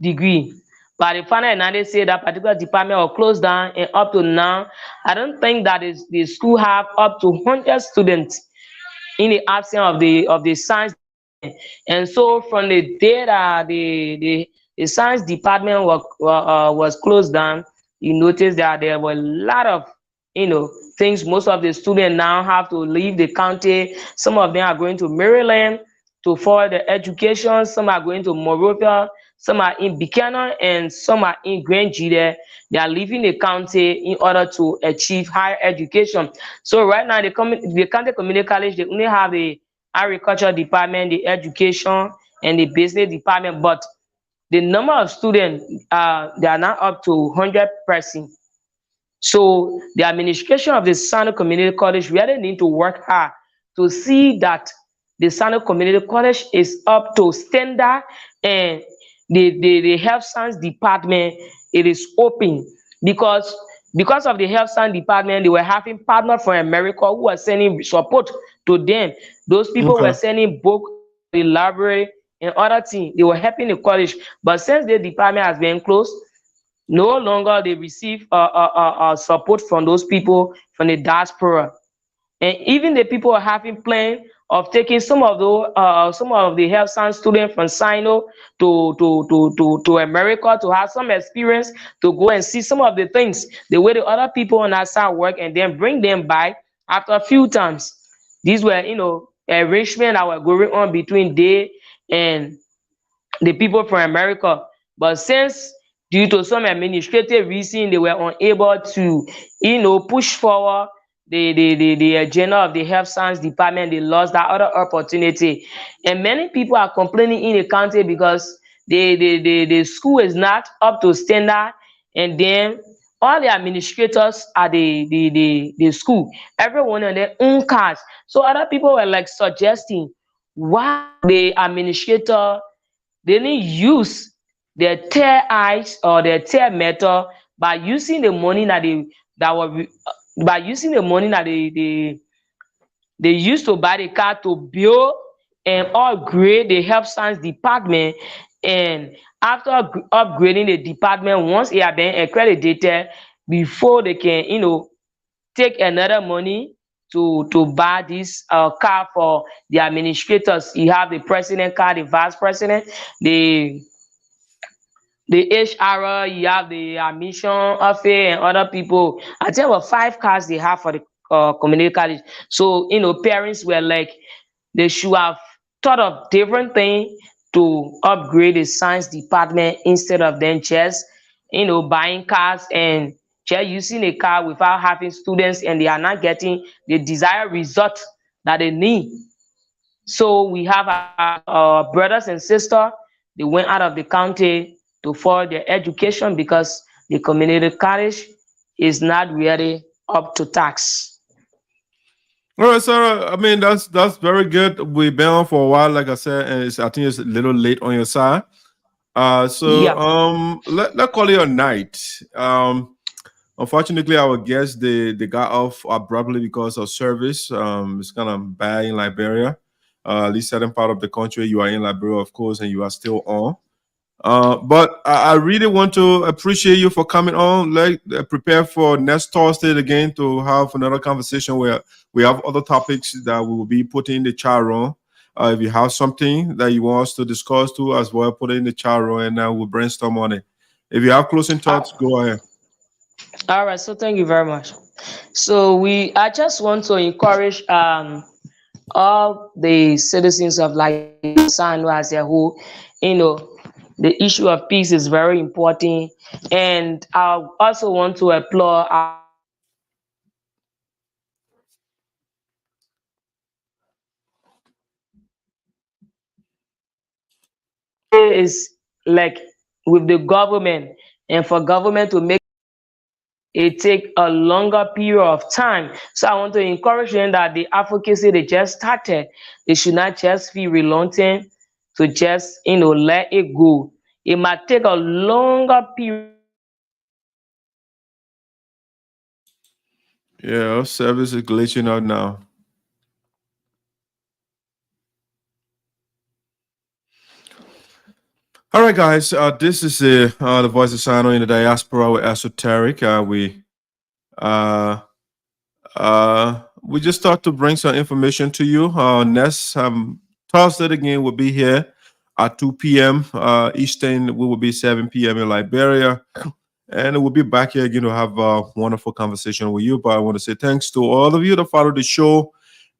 degree. But the final now they say that particular department will close down, and up to now, I don't think that is the school have up to 100 students in the absence of the science. And so from the day that the science department was closed down, you notice that there were a lot of things. Most of the students now have to leave the county. Some of them are going to Maryland to follow the education. Some are going to Morovia. Some are in Buchanan, and some are in Grand Jide. They are leaving the county in order to achieve higher education. So right now, the county community college, they only have the agriculture department, the education, and the business department. But the number of students, they are now up to 100%. So the administration of the SINOE Community College really need to work hard to see that the SINOE Community College is up to standard, and the health science department, it is open, because of the health science department, they were having partners from America who were sending support to them. Those people were sending books, the library, and other things. They were helping the college. But since the department has been closed, no longer they receive support from those people from the diaspora. And even the people are having plan of taking some of the health science students from SINOE to America to have some experience, to go and see some of the things, the way the other people on that side work, and then bring them back after a few times. These were arrangements that were going on between they and the people from America. But since, due to some administrative reason, they were unable to push forward the agenda of the health science department, they lost that other opportunity. And many people are complaining in the county because the school is not up to standard, and then all the administrators at the school, everyone on their own cars. So other people were like suggesting why the administrator, they didn't use their tear eyes or their tear method by using the money that they used to buy the car to build and upgrade the health science department. And after upgrading the department, once it had been accredited, before they can take another money to buy this car for the administrators. You have the president car, the vice president, the HR, you have the admission office, and other people. I think about 5 cars they have for the community college. So parents were like, they should have thought of different things to upgrade the science department, instead of them just buying cars and just using a car without having students, and they are not getting the desired result that they need. So we have our brothers and sisters, they went out of the county to follow their education because the community college is not really up to tax. All right, Sarah. I mean, that's very good. We've been on for a while, like I said, and I think it's a little late on your side. Let's call it a night. Unfortunately, our guests they got off abruptly because of service. It's kind of bad in Liberia. At least certain part of the country, you are in Liberia, of course, and you are still on. But I really want to appreciate you for coming on. Prepare for next Thursday again to have another conversation where we have other topics that we will be putting in the chat room. If you have something that you want us to discuss too, as well, put it in the chat room, and we'll brainstorm on it. If you have closing thoughts, go ahead. All right. So thank you very much. So I just want to encourage all the citizens of SINOE as a whole. The issue of peace is very important, and I also want to applaud is like with the government, and for government to make it take a longer period of time. So I want to encourage them that the advocacy they just started, they should not just feel reluctant to just let it go. It might take a longer period. Yeah, our service is glitching out now. All right, guys. This is the voice of SINOE in the diaspora with esoteric. We just thought to bring some information to you. Next Thursday again will be here at 2 p.m. Eastern. We will be 7 p.m. in Liberia. And we'll be back here again to have a wonderful conversation with you. But I want to say thanks to all of you that follow the show.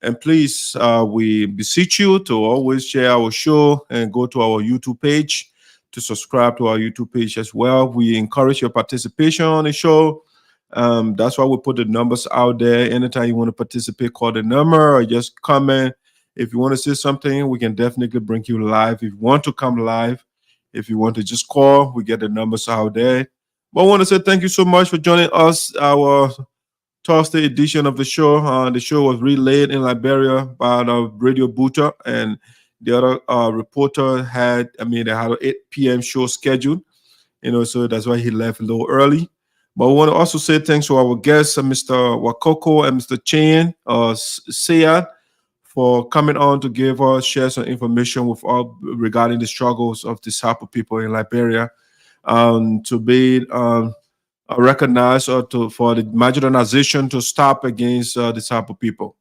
And please, we beseech you to always share our show and go to our YouTube page to subscribe to our YouTube page as well. We encourage your participation on the show. That's why we put the numbers out there. Anytime you want to participate, call the number or just comment. If you want to say something, we can definitely bring you live. If you want to come live, if you want to just call, we get the numbers out there. But I want to say thank you so much for joining us, our Thursday edition of the show. The show was relayed in Liberia by the radio booter, and the other reporter they had an 8 p.m. show scheduled, so that's why he left a little early. But I want to also say thanks to our guests, Mr. Wakocco and Mr. Chen Siah, for coming on to share some information with us regarding the struggles of the Sarpo people in Liberia. To be recognized or for the marginalization to stop against the Sarpo people.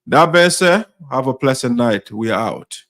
That being said, have a pleasant night. We are out.